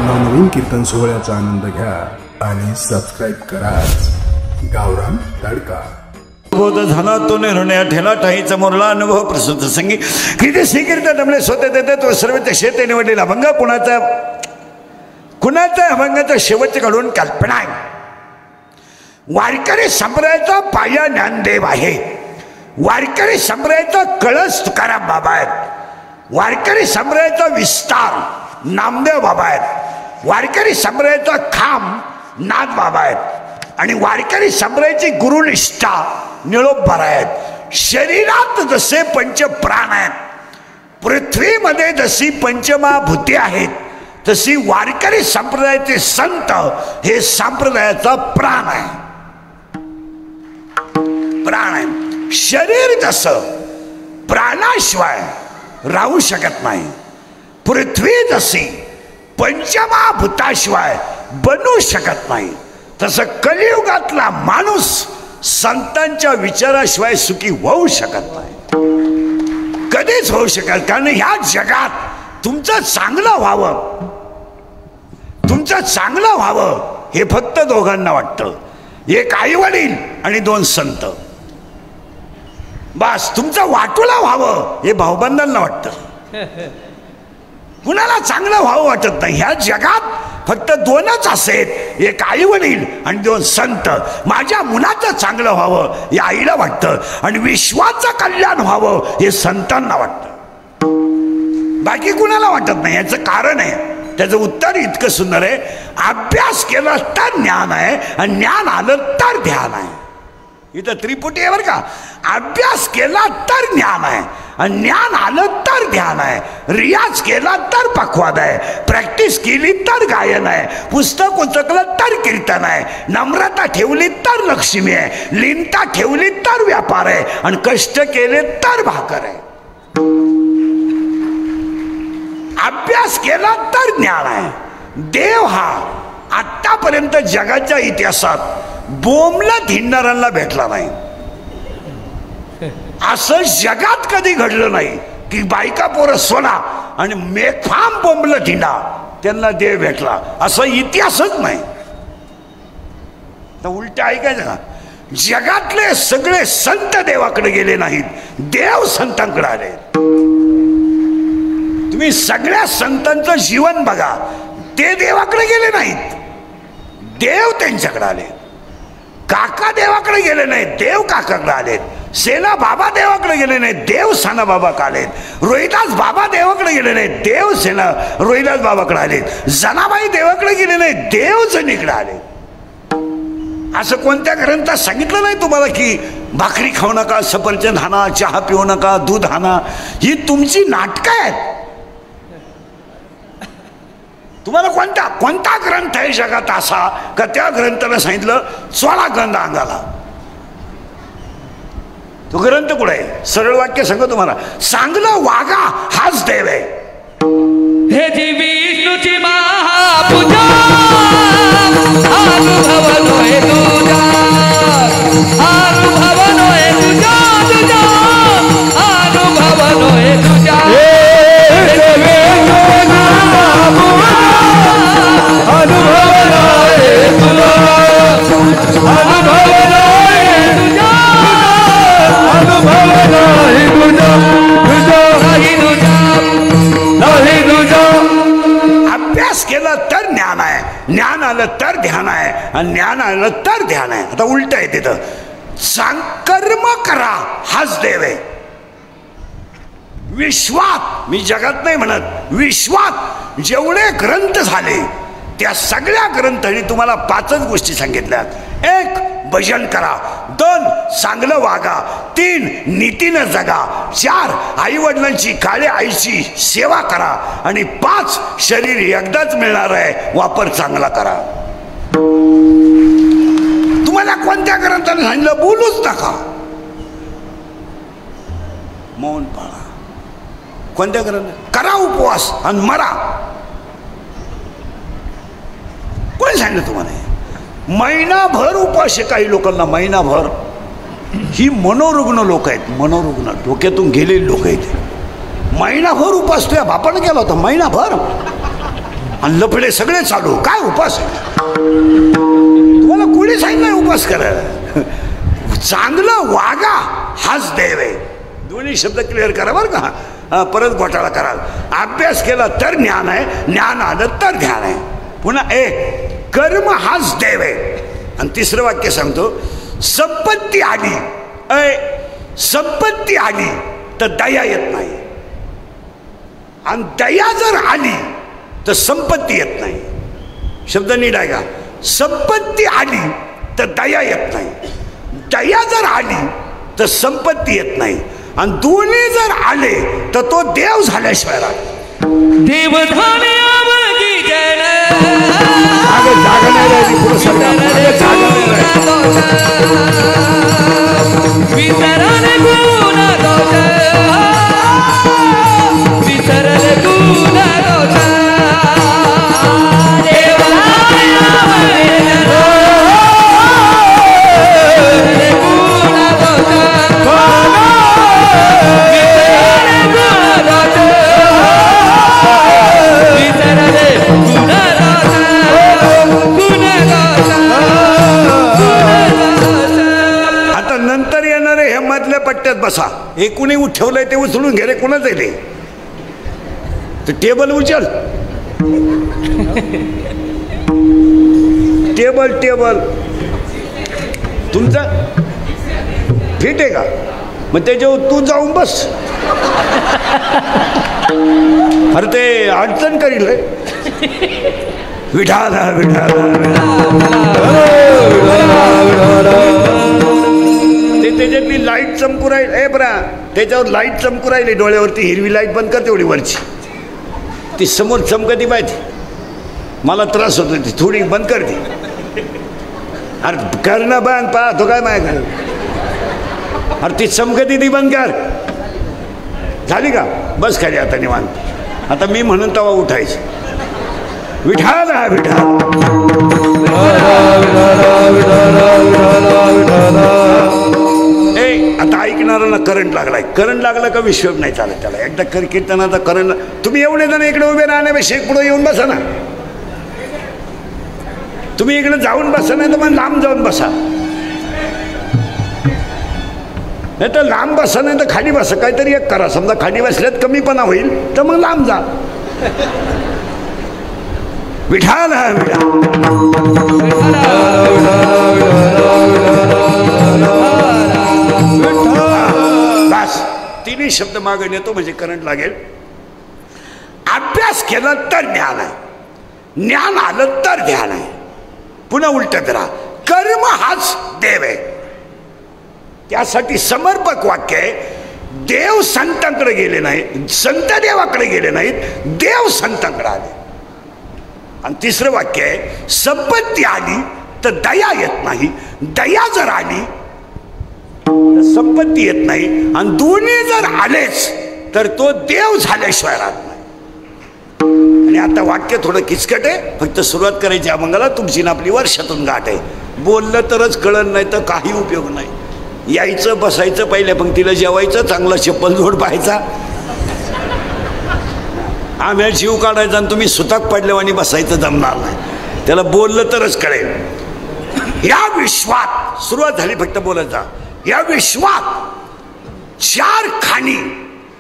नवनवीन कीर्तन सोहळ्याचा आनंद घ्या आणि सबस्क्राइब करा गावरान तडका। बोध झाला तो निर्णय ठेला ठाईचा मोरला अनुभव प्रसूत संगी किती स्वीकृत दमले स्वतः देते तो सर्व ते शेते निवडलेला अभंग कुणाचा अभंगाचा शेवट काढून कल्पना आहे। वारकरी संप्रदायाचा पाया ज्ञानदेव आहे। वारकरी संप्रदायाचा कळस तुकाराम बाबा आहेत। वारकरी संप्रदायाचा विस्तार नामदेव बाबा आहेत। वारकरी संप्रदायाचा खांब नाथ बाबा आहेत आणि वारकरी संप्रदायाची गुरुनिष्ठा निळोबा आहेत। शरीरात जसे पंच प्राण आहेत, पृथ्वीमध्ये जशी पंचमहाभूते आहेत, तशी वारकरी संप्रदायाचे संत हे संप्रदायाचा प्राण आहे। प्राण आहे। शरीर जसं प्राणाशिवाय राहू शकत नाही, पृथ्वी जशी पंचमहाभूताशिवाय बनू शकत नाही, तसं कलियुगातला माणूस संतांच्या विचाराशिवाय सुखी होऊ शकत नाही, कधीच होऊ शकत। कारण ह्या जगात तुमचं चांगलं व्हावं, तुमचं चांगलं व्हावं हे फक्त दोघांना वाटतं, एक आई वडील आणि दोन संत। बस तुमचं वाटोळं व्हावं हे भाऊबंधांना वाटतं, कुणाला चांगलं व्हावं वाटत नाही। ह्या जगात फक्त दोनच असेल, एक आई वडील आणि दोन संत। माझ्या मुलाचं चांगलं व्हावं हे आईला वाटतं आणि विश्वाचं कल्याण व्हावं हे संतांना वाटतं, बाकी कुणाला वाटत नाही। याचं कारण आहे, त्याचं उत्तर इतकं सुंदर आहे, अभ्यास केला तर ज्ञान आहे आणि ज्ञान आलं तर ध्यान आहे। इथं त्रिपुटी आहे बरं का। अभ्यास केला तर ज्ञान आहे आणि ज्ञान आलं तर ध्यान आहे, रियाज केला तर पक्वाद आहे, प्रॅक्टिस केली तर गायन आहे, पुस्तक उचकलं तर कीर्तन आहे, नम्रता ठेवली तर लक्ष्मी आहे, लीनता ठेवली तर व्यापार आहे आणि कष्ट केले तर भाकर आहे। अभ्यास केला तर ज्ञान आहे। देव हा आतापर्यंत जगाच्या इतिहासात बोंबलत हिंडणाऱ्यांना भेटला नाही। असं जगात कधी घडलं नाही की बायका पोरं सोना आणि मेफाम बोंबलत हिंडा त्यांना देव भेटला, असं इतिहासच नाही। तर उलट ऐकायचं का, जगातले सगळे संत देवाकडे गेले नाहीत, देव संतांकडे आले। तुम्ही सगळ्या संतांचं जीवन बघा, ते देवाकडे गेले नाहीत, देव त्यांच्याकडे आले। काका देवाकडे गेले नाहीत, देव काकाकडे आलेत। सेना बाबा देवाकडे गेले नाहीत, देव साना बाबाकडे आलेत। रोहिदास बाबा देवाकडे गेले नाहीत, देव सेना रोहिदास बाबाकडे आलेत। जनाबाई देवाकडे गेले नाहीत, देव जनीकडे आलेत। असं कोणत्या ग्रंथात सांगितलं नाही तुम्हाला की भाकरी खाऊ नका, सफरचंद हाना, चहा पिऊ नका, दूध हाना, ही तुमची नाटकं आहेत। तुम्हाला कोणता ग्रंथ आहे जगात असा का त्या ग्रंथाला सांगितलं चोळा गंध अंगाला? तो ग्रंथ कुठे आहे? सरळ वाक्य सांगतो तुम्हाला, चांगलं वागा हाच देव आहे। हे जी विष्णूची महापूजा अनुभव नोहे तुझा, अनुभव नोहे तुझा, तुझा अनुभव नोहे तुझा। अभ्यास केला तर ज्ञान आहे, ज्ञान आलं तर ध्यान आहे आणि ज्ञान आलं तर ध्यान आहे। आता उलट आहे तिथं, कर्म करा हाच देव आहे। विश्वात, मी जगात नाही म्हणत, विश्वात जेवढे ग्रंथ झाले त्या सगळ्या ग्रंथांनी तुम्हाला 5च गोष्टी सांगितल्यात। 1 भजन करा, 2 चांगलं वागा, 3 नीतीनं जगा, 4 आई वडिलांची काळ्या आईची सेवा करा आणि 5 शरीर एकदाच मिळणार आहे, वापर चांगला करा। तुम्हाला कोणत्या ग्रंथाने सांगितलं बोलूच नका, मौन पाळा। कोणत्या ग्रंथ? करा उपवास आणि मरा, कोणी सांगितलं तुम्हाला? महिनाभर उपास आहे काही लोकांना, महिनाभर। ही मनोरुग्ण लोक आहेत, मनोरुग्ण, डोक्यातून गेलेली लोक आहेत। महिनाभर उपास तुझ्या बापानं केला होता, महिनाभर आणि लफडे सगळे चालू. काय उपास आहे? तुम्हाला कोणी सांगितलं उपास करायला? चांगलं वागा हाच देव आहे. दोन्ही शब्द क्लिअर करा बरं का. परत घोटाळा कराल. अभ्यास केला तर ज्ञान आहे, ज्ञान आलं तर ध्यान आहे. पुन्हा कर्म हाच देव आहे. आणि तिसरं वाक्य सांगतो, संपत्ती आली संपत्ती आली तर दया येत नाही, आणि दया जर आली तर संपत्ती येत नाही. शब्द नीट आहे का? संपत्ती आली तर दया येत नाही, दया जर आली तर संपत्ती येत नाही, आणि दोन्ही जर आले तर तो देव झाल्याशिवाय राहतो. देव झाले आवगी जन आगे जागा नाही राहिली. पुढे सरका. आगे जागा नाही राहिली. विसरले गुण दोष, विसरले गुण दोष. देव झाले आवगी जन, विसरले गुण दोष, विसरले गुण दोष, विसरले गुण दोष. आता नंतर येणारे हे मधल्या पट्ट्यात बसा. हे कुणी ठेवलंय ते उचलून घे रे. कुणाच आहे ते? टेबल उचल. टेबल टेबल तुमचा फिट आहे का? मग त्याच्यावर तू जाऊन बस. अरे ते अडचण करील रे. विठाला विठाला ते त्याच्यातली लाईट चमकू राहील. बरा त्याच्यावर लाईट चमकू राहिली डोळ्यावरती. हिरवी लाईट बंद कर तेवढी वरची. ती समोर चमकती पाहिजे. मला त्रास होतो ती. थोडी बंद कर ती. अरे करणं बंद. पाहतो काय माय. अरे ती चमकती ती बंद कर. झाली का? बस खाली आता निवांत. आता मी म्हणून तेव्हा उठायचं. विठाला विठाला. आता ऐकणाऱ्यांना करंट लागलाय. करंट लागला का विश्व नाही चालत त्याला. एकदा कीर्तनाचा करंट. तुम्ही एवढे जण इकडे उभे राहण्यापेक्षा पुढे येऊन बसा ना. तुम्ही इकडे जाऊन बसा, नाही तर मग लांब जाऊन बसा. नाही तर लांब बसा, नाही तर खाली बसा. काहीतरी एक करा. समजा खाली बसल्यात कमीपणा होईल तर मग लांब जा. विठाला बस. तिन्ही शब्द मागे येतो म्हणजे करंट लागेल. अभ्यास केला तर ज्ञान आहे, ज्ञान आलं तर ध्यान आहे. पुन्हा उलटत राहा. कर्म हाच देव आहे. त्यासाठी समर्पक वाक्य आहे, देव संतांकडे गेले नाहीत, संत देवाकडे गेले नाहीत, देव संतांकडे आले. आणि तिसरं वाक्य आहे, संपत्ती आली तर दया येत नाही, दया जर आली तर संपत्ती येत नाही, आणि दोन्ही जर आलेच तर तो देव झाल्याशिवाय राहत नाही. आणि आता वाक्य थोडं किचकट आहे. फक्त सुरुवात करायची अभंगाला. तुमची ना आपली वर्षातून गाठ आहे. बोललं तरच कळलं, नाही तर काही उपयोग नाही. यायचं बसायचं, पहिल्या पंक्तीला जेवायचं, चांगला चप्पल जोड पाहायचा, आम्ही जीव काढायचा, आणि तुम्ही सुताक पडल्यावानी बसायचं जमणार नाही. त्याला बोललं तरच कळेल. या विश्वात सुरुवात झाली फक्त बोलायचा. या विश्वात 4 खाणी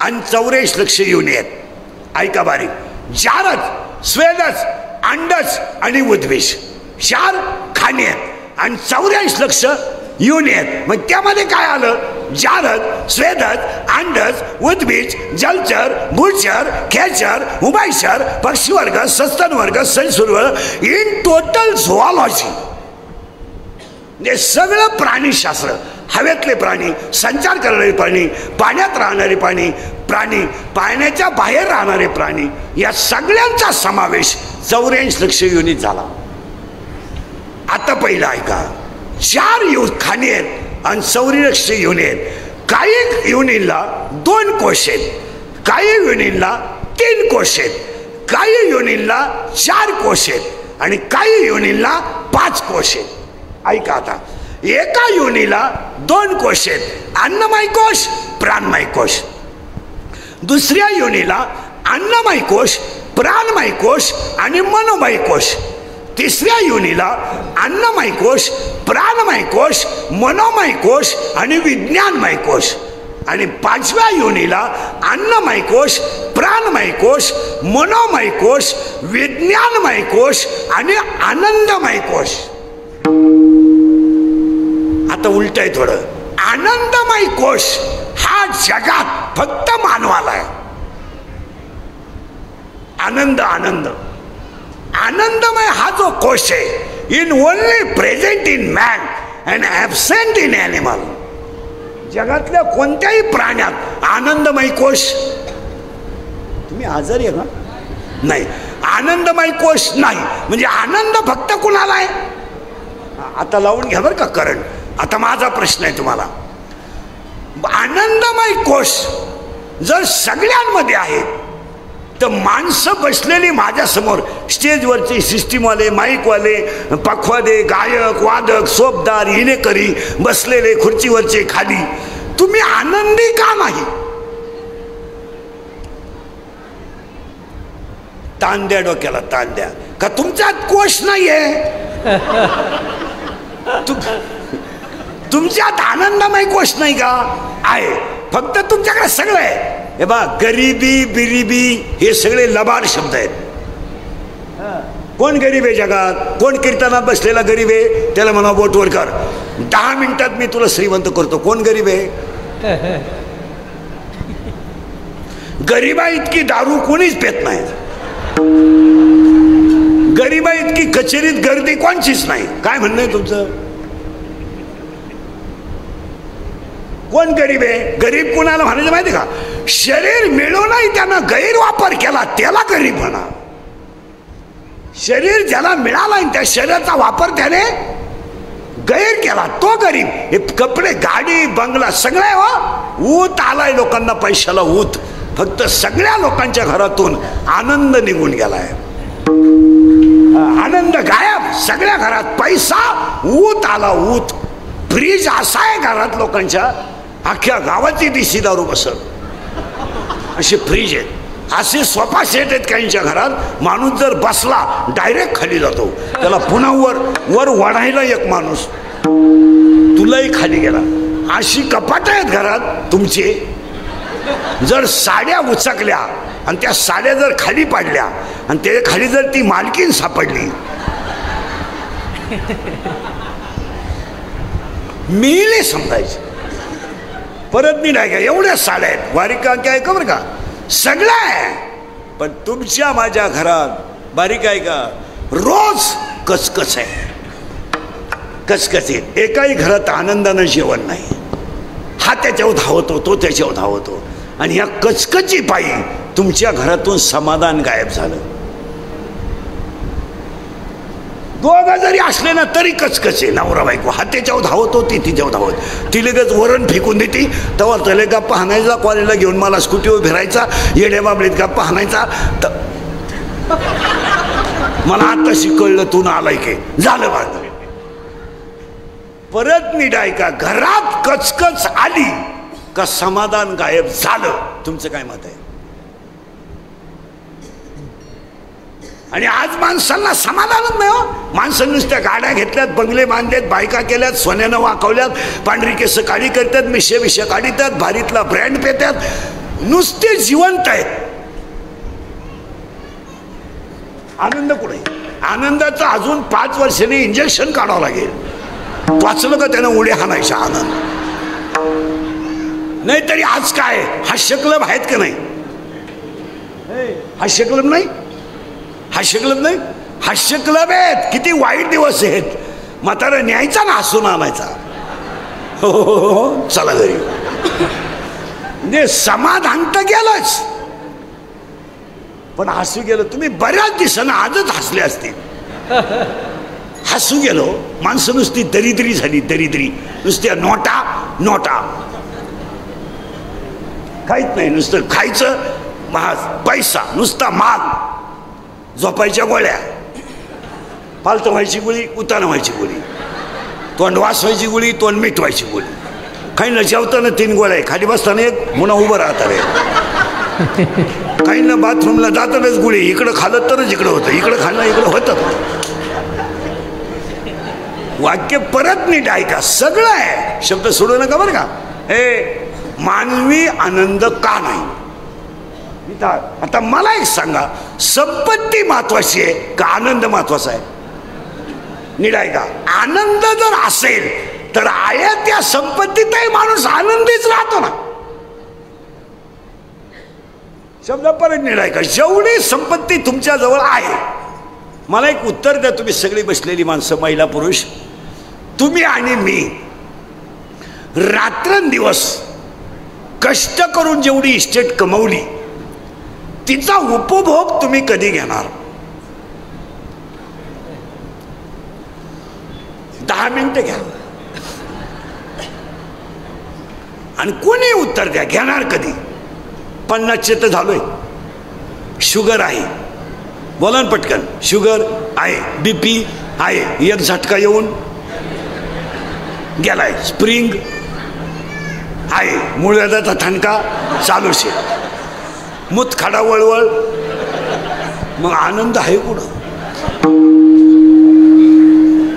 आणि 84 लक्ष येऊन येत. ऐका बारीक. जारज, स्वेदज, अंडज आणि उद्विष 4 खाणी आहेत आणि 84 लक्ष येऊन येत. मग त्यामध्ये काय आलं? जारद, स्वेदज, अंडज, उद्भिज, जलचर, भूचर, खेचर, उभयचर, पक्षीवर्ग, सस्तन वर्ग, सरीसृप, इन टोटल झोऑलॉजी. हे सगळं प्राणीशास्त्र. हवेतले प्राणी, संचार करणारे प्राणी, पाण्यात राहणारे प्राणी, पाण्याच्या बाहेर राहणारे प्राणी, या सगळ्यांचा समावेश 84 लक्ष युनिट झाला. आता पहिला ऐका. 4 खाणी आहेत आणि 84 लक्ष युनिट आहेत. काही युनिटला 2 कोश आहेत, काही युनिटला 3 कोश आहेत, काही युनिटला 4 कोश आहेत आणि काही युनिटला 5 कोश आहेत. ऐका आता. एका योनीला 2 कोश आहेत, अन्नमय कोश, प्राणमय कोश. दुसऱ्या योनीला अन्नमय कोश, प्राणमय कोश आणि मनोमय कोश. तिसऱ्या योनीला अन्नमय कोश, प्राणमय कोश, मनोमय कोश आणि विज्ञानमय कोश. आणि 5व्या योनीला अन्नमय कोश, प्राणमय कोश, मनोमय कोश, विज्ञानमय कोश आणि आनंदमय कोश. आता उलट आहे थोडं. आनंदमय कोश हा जगात फक्त मानवाला आहे. आनंद आनंद आनंदमय हा जो कोश आहे, in only present in man and absent in animal. जगातल्या कोणत्याही प्राण्यात आनंदमय कोश. तुम्ही आजारी आहे का? नाही, आनंदमय कोश नाही. म्हणजे आनंद फक्त कुणाला आहे? आता लावून घ्या बरं का करंट. आता माझा प्रश्न आहे तुम्हाला. आनंदमय कोश जर सगळ्यांमध्ये आहे, तर माणसं बसलेली माझ्यासमोर, स्टेजवरचे सिस्टीमवाले, माईकवाले, पखवादे, गायक, वादक, सोपदार, हिनेकरी बसलेले खुर्चीवरचे खाली, तुम्ही आनंदी का नाही? ताण द्या डोक्याला, ताण द्या. का तुमच्यात कोश नाहीये? तुमच्यात आनंदमय कोश नाही का? आहे. फक्त तुमच्याकडे सगळं आहे. हे बा, गरिबी बिरिबी हे सगळे लबाड शब्द आहेत. कोण गरीब आहे जगात? कोण कीर्तनात बसलेला गरीब आहे? त्याला म्हणा बोटवर कर, 10 मिनिटात मी तुला श्रीमंत करतो. कोण गरीब आहे? गरिबा इतकी दारू कोणीच पेत नाही. गरिबा इतकी कचेरीत गर्दी कोणचीच नाही. काय म्हणणं आहे तुमचं? कोण गरीब आहे? गरीब कोणाला म्हणायचं माहिती का? शरीर मिळूनही त्यानं गैरवापर केला त्याला गरीब म्हणा. शरीर ज्याला मिळाला त्या शरीराचा वापर त्याने गैर केला तो गरीब. हे कपडे, गाडी, बंगला सगळं आहे. हो, ऊत आलाय लोकांना, पैशाला ऊत. फक्त सगळ्या लोकांच्या घरातून आनंद निघून गेलाय. आनंद गायब. सगळ्या घरात पैसा, ऊत आला, ऊत. फ्रीज असा आहे घरात लोकांच्या, अख्ख्या गावाची दिशी दारू बसत असे फ्रीज आहेत. असे सोफा सेट आहेत काहींच्या घरात. माणूस जर बसला डायरेक्ट खाली जातो. त्याला पुन्हा वर वाढायला एक माणूस, तुलाही खाली गेला. अशी कपाट आहेत घरात तुमचे. जर साड्या उचकल्या आणि त्या साड्या जर खाली पाडल्या आणि त्याच्या खाली जर ती मालकीन सापडली, मी नाही समजायची. परत मी नाही का, एवढ्या साड्या आहेत. वारिका काय का बरं का, सगळं आहे. पण तुमच्या माझ्या घरात बारीक आहे का? रोज कचकच आहे, कचकच आहे. एकाही घरात आनंदानं जेवण नाही. हा त्याच्यावर धावतो, तो त्याच्यावर धावतो. आणि या कचकची पायी तुमच्या घरातून समाधान गायब झालं. दोघं जरी असले ना तरी कचकच आहे. नवरा बायको, हा त्याच्यावर धावतो, ती तिच्यावर धावत. ती लगेच वरण फेकून देते. तेव्हा त्याला गप्पा हाणायचा, कॉलेजला घेऊन मला स्कूटीवर फिरायचा, येड्या बाबडीत गप्पा हाणायचा. मला आता शिकवलं तू ना आलाय की झालं माझं. परत नीट ऐका, घरात कचकच आली का समाधान गायब झालं. तुमचं काय मत आहे? आणि आज माणसांना समाधानच नाही. हो, माणसांनी नुसत्या गाड्या घेतल्यात, बंगले बांधलेत, बायका केल्यात, सोन्यानं वाकवल्यात, पांढरी केस काळी करतात, मिशे काढतात, भारीतला ब्रँड पेतात, नुसते जिवंत आहेत. आनंद कुठे? आनंदाचं अजून 5 वर्षांनी इंजेक्शन काढावं लागेल. वाचलं का त्यानं उड्या हाणायचा आनंद. नाहीतरी आज काय हास्य क्लब आहेत का नाही? हास्य क्लब नाही, हास्य क्लब नाही, हास्य क्लब आहेत. किती वाईट दिवस आहेत. म्हातारा न्यायचा ना हसून आणायचा. हो, चला घरी. म्हणजे समाधान तर गेलंच, पण हसू गेलं. तुम्ही बऱ्याच दिवसानं आजच हसले असतील. हसू गेलो. माणसं नुसती दरिद्री झाली, दरिद्री. नुसत्या नोटा नोटा, काहीच नाही. नुसतं खायचं, पैसा, नुसता माल, झोपायच्या गोळ्या, पालतं व्हायची गोळी, उतानं व्हायची गोळी, तोंड वास व्हायची गोळी, तोंड मिटवायची गोळी. काही न जेवताना 3 गोळ्या, खाली बसताना एक, मुन्हा उभं राहता रे. काहींना बाथरूमला जातातच गुळे, इकडं खाल्लं तरच इकडं होतं, इकडं खाल्लं इकडं होतं. वाक्य परत नीट ऐका, सगळं आहे, शब्द सोडू नका बरं का. हे मानवी आनंद का नाही. आता मला एक सांगा, संपत्ती महत्वाची आहे का आनंद महत्वाचा आहे? नीट ऐका, आनंद जर असेल तर आहे त्या संपत्तीतही माणूस आनंदीच राहतो ना. शब्द परत नीट ऐका, जेवढी संपत्ती तुमच्या जवळ आहे, मला एक उत्तर द्या, तुम्ही सगळी बसलेली माणसं, महिला पुरुष, तुम्ही आणि मी रात्रंदिवस कष्ट करून जेवढी इस्टेट कमवली तिचा उपभोग तुम्ही कधी घेणार? 10 मिनिटं घ्या आणि कोणी उत्तर द्या, घेणार कधी? 50 तर झालोय. शुगर आहे, बोला ना पटकन. शुगर आहे, बीपी आहे, एक झटका येऊन गेलाय, स्प्रिंग आहे, मूळव्याधाचा ठणका चालूच आहे, मुतखडा वळवळ, मग आनंद आहे कुठं?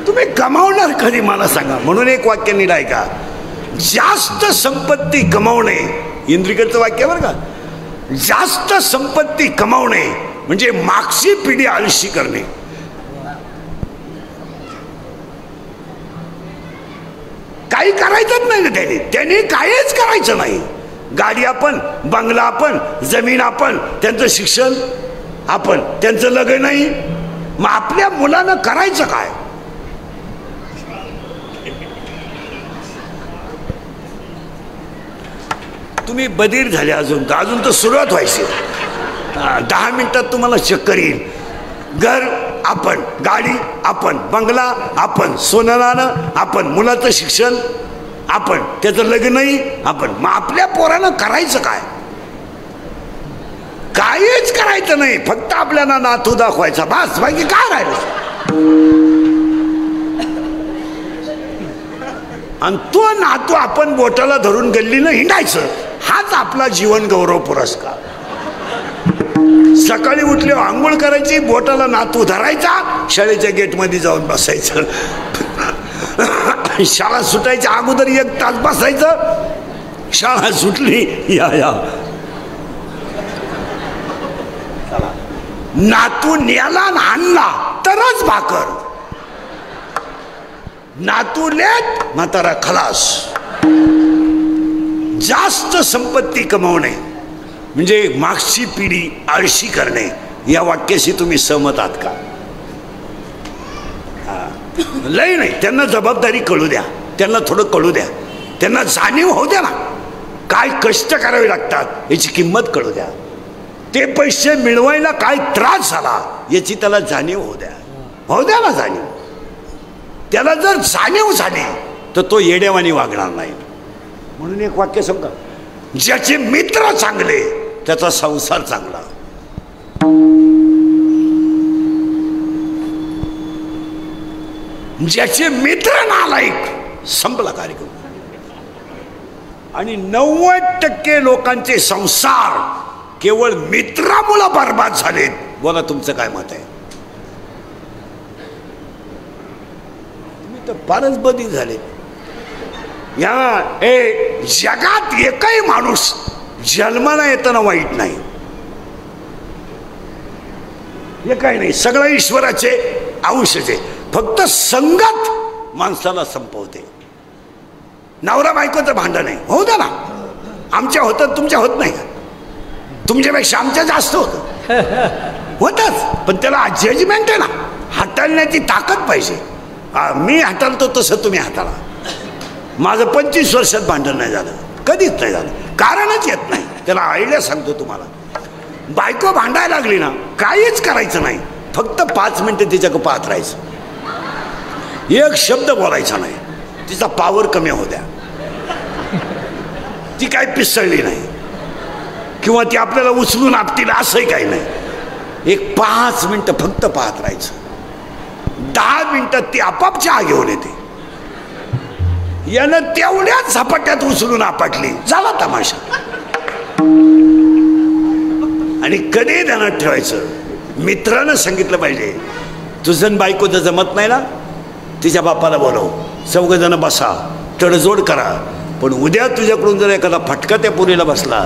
तुम्ही कमावणार कधी मला सांगा. म्हणून एक वाक्य नीट ऐका, जास्त संपत्ती कमावणे, इंद्रिकडचं वाक्य बरं का, जास्त संपत्ती कमावणे म्हणजे मागची पिढी आळशी करणे. काही करायचंच नाही ना त्याने काहीच करायचं नाही. गाडी आपण, बंगला आपण, जमीन आपण, त्यांचं शिक्षण आपण, त्यांचं लग्न नाही, मग आपल्या मुलानं करायचं काय? तुम्ही बधीर झाले, अजून तर सुरुवात व्हायची. 10 मिनिटात तुम्हाला चक्कर येईल. घर आपण, गाडी आपण, बंगला आपण, सोनं आपण, मुलाचं शिक्षण आपण, त्याचं लग्नही आपण, मग आपल्या पोरानं करायचं काय? काहीच करायचं नाही, फक्त आपल्याला नातू दाखवायचा, बस, बाकी काय राहिलं? आणि तो नातू आपण बोटाला धरून गल्लीनं हिंडायचं, हाच आपला जीवन गौरव पुरस्कार. सकाळी उठले आंघोळ करायची, बोटाला नातू धरायचा, शाळेच्या गेटमध्ये जाऊन बसायचं, शाळा सुटायच्या अगोदर 1 तास बसायचं, शाळा सुटली या नातू न्याला आणला तरच भाकर, नातू लेट म्हातारा खलास. जास्त संपत्ती कमावणे म्हणजे मागची पिढी आळशी करणे. या वाक्याशी तुम्ही सहमत आहात का? लय नाही, त्यांना जबाबदारी कळू द्या, त्यांना थोडं कळू द्या, त्यांना जाणीव होऊ द्या ना, काय कष्ट करावे लागतात याची किंमत कळू द्या. ते पैसे मिळवायला काय त्रास झाला याची त्याला जाणीव होऊ द्या ना जाणीव. त्याला जर जाणीव झाली तर तो येडेवानी वागणार नाही. म्हणून एक वाक्य समजा, ज्याचे मित्र चांगले त्याचा संसार चांगला. ज्याचे मित्र नालायक, संपला कार्यक्रम. आणि 90% लोकांचे संसार केवळ मित्रामुळे बर्बाद झालेत. बोला तुमचं काय मत आहे? तुम्ही तर फारच बधी झाले. या जगात एकही माणूस जन्माला येताना वाईट नाही, हे काही नाही, सगळं ईश्वराचे अंशचे. फक्त संगत माणसाला संपवते. नवरा बायकोचं भांडण आहे, होऊ द्या ना, आमच्या होतं, तुमच्या होत नाही. तुमच्यापेक्षा आमच्या जास्त होतच, पण त्याला जजमेंट आहे ना, हाताळण्याची ताकद पाहिजे. मी हाताळतो तसं तुम्ही हाताळा. माझं 25 वर्षात भांडण नाही झालं, कधीच नाही झालं, कारणच येत नाही. त्याला आयडिया सांगतो तुम्हाला. बायको भांडायला लागली ना, काहीच करायचं नाही, फक्त 5 मिनिटं तिच्याकडे पाहत राहायचं, एक शब्द बोलायचा नाही, तिचा पावर कमी होऊ द्या. ती काय पिसळली नाही किंवा ती आपल्याला उचलून आपतील असंही काही नाही. एक 5 मिनिटं फक्त पाहत राहायचं. 10 मिनिटात ती आपाप चहा घेऊन येते. यानं तेवढ्याच झपाट्यात उचलून आपटली, झाला तमाशा. आणि कधी ध्यानात ठेवायचं, मित्रानं सांगितलं पाहिजे तुझं बायको जर जमत नाही ना, तिच्या बापाला बोलव, चौघजण बसा, तडजोड करा. पण उद्या तुझ्याकडून जर एखादा फटका त्या पोरीला बसला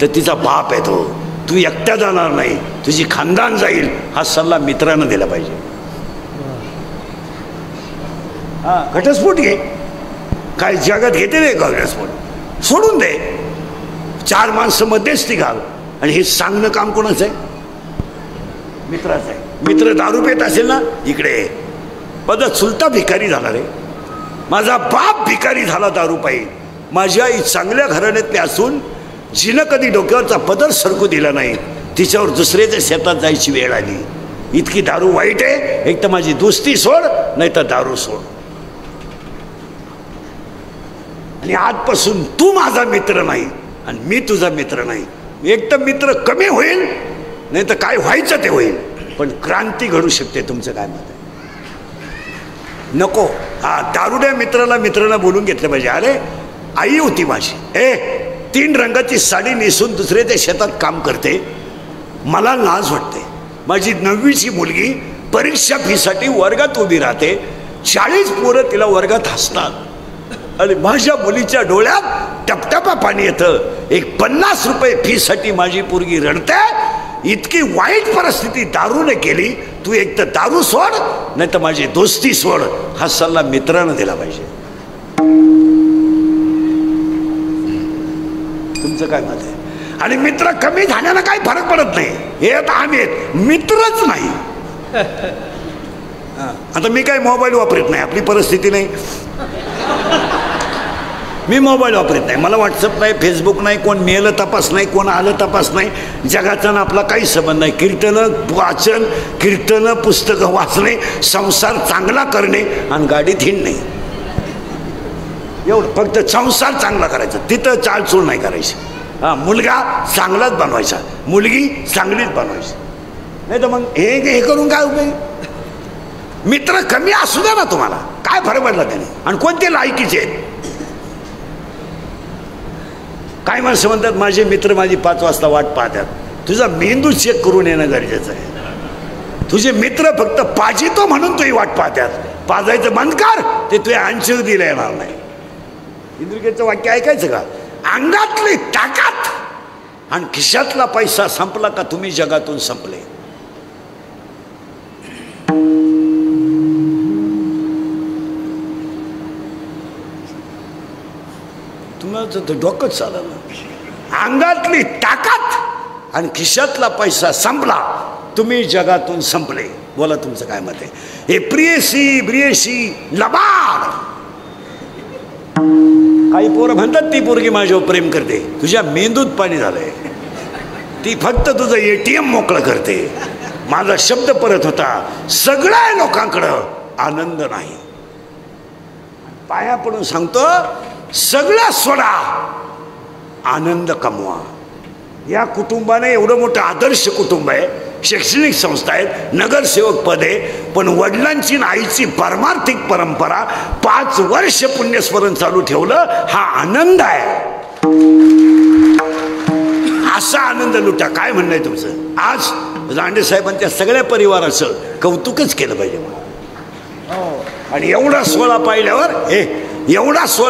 तर तिचा बाप आहे तो, तू एकट्या जाणार नाही, तुझी खानदान जाईल. हा सल्ला मित्रानं दिला पाहिजे. हा, घटस्फोट घे, काय जगात घेते नाही का घटस्फोट, सोडून दे. 4 माणसं मध्यस्थी घाल. आणि हे सांगणं काम कोणाचं आहे? मित्राचं आहे. मित्र दारू पेत असेल ना, इकडे माझा चुलता भिकारी झाला रे, माझा बाप भिकारी झाला दारू पायी. माझी आई चांगल्या घराण्यातली असून जिनं कधी डोक्यावरचा पदर सरकू दिला नाही, तिच्यावर दुसऱ्याच्या शेतात जायची वेळ आली. इतकी दारू वाईट आहे. एक तर माझी दोस्ती सोड, नाही तर दारू सोड. आणि आजपासून तू माझा मित्र नाही आणि मी तुझा मित्र नाही. एक तर मित्र कमी होईल, नाही तर काय व्हायचं ते होईल, पण क्रांती घडू शकते. तुमचं काय मत आहे? नको. हा, दारुड्या मित्राला बोलून घेतलं पाहिजे. अरे आई होती माझी, 3 रंगाची साडी नेसून दुसऱ्याच्या शेतात काम करते, मला लाज वाटते. माझी 9वीची मुलगी परीक्षा फीसाठी वर्गात उभी राहते, 40 पोरं तिला वर्गात हसतात आणि माझ्या मुलीच्या डोळ्यात टपटपा पाणी येतं. एक 50 रुपये फीसाठी माझी पोरगी रडते. इतकी वाईट परिस्थिती दारूने केली. तू एक तर दारू सोड, नाही तर माझी दोस्ती सोड. हा सल्ला मित्रानं दिला पाहिजे. तुमचं काय मत आहे? आणि मित्र कमी झाल्यानं काही फरक पडत नाही. हे आता आम्ही आहेत, मित्रच नाही. आता मी काय मोबाईल वापरत नाही, आपली परिस्थिती नाही. मी मोबाईल वापरत नाही, मला व्हॉट्सअप नाही, फेसबुक नाही, कोण मेलं तपास नाही, कोण आलं तपास नाही. जगाचा ना आपला काही संबंध नाही. कीर्तनं पुस्तकं वाचणे, संसार चांगला करणे आणि गाडीत हिंडणे, एवढं. फक्त संसार चांगला करायचा, तिथं चालचूल नाही करायची. हा, मुलगा चांगलाच बनवायचा, मुलगी चांगलीच बनवायची. नाही तर मग हे करून काय उपयोग? मित्र कमी असू द्या ना, तुम्हाला काय फरक पडला त्याने? आणि कोणते लायकीचे आहेत? काय माणसं म्हणतात माझे मित्र माझी 5 वाजता वाट पाहतात. तुझा मेंदू चेक करून येणं गरजेचं आहे. तुझे मित्र फक्त पाजितो म्हणून तुझी वाट पाहतात. पाजायचं बंद कर, ते तुझ्या अंशू दिला येणार नाही. इंद्रकेचं वाक्य ऐकायचं का? अंगातली ताकद आणि खिशातला पैसा संपला का तुम्ही जगातून संपले. तुम्हाला डोकंच चाललं. अंगातली ताकद आणि खिशातला पैसा संपला, तुम्ही जगातून संपले. बोला तुमचं काय मत आहे? हे प्रियशी लबाड. काही पोरं म्हणतात ती पोरगी माझ्यावर प्रेम करते, तुझ्या मेंदूत पाणी झालंय. ती फक्त तुझं ATM मोकळं करते. माझा शब्द परत होता, सगळ्या लोकांकडं आनंद नाही. पाया पडून सांगतो, सगळं सोडा, आनंद कमवा. या कुटुंबाने एवढं मोठं आदर्श कुटुंब आहे, शैक्षणिक संस्था आहेत, नगरसेवक पद आहे, पण वडिलांची आणि आईची परमार्थिक परंपरा 5 वर्ष पुण्यस्मरण चालू ठेवलं. हा आनंद आहे. असा आनंद लुटा. काय म्हणणं आहे तुमचं? आज लांडे साहेबांच्या सगळ्या परिवाराचं कौतुकच केलं पाहिजे मला. आणि एवढा सोहळा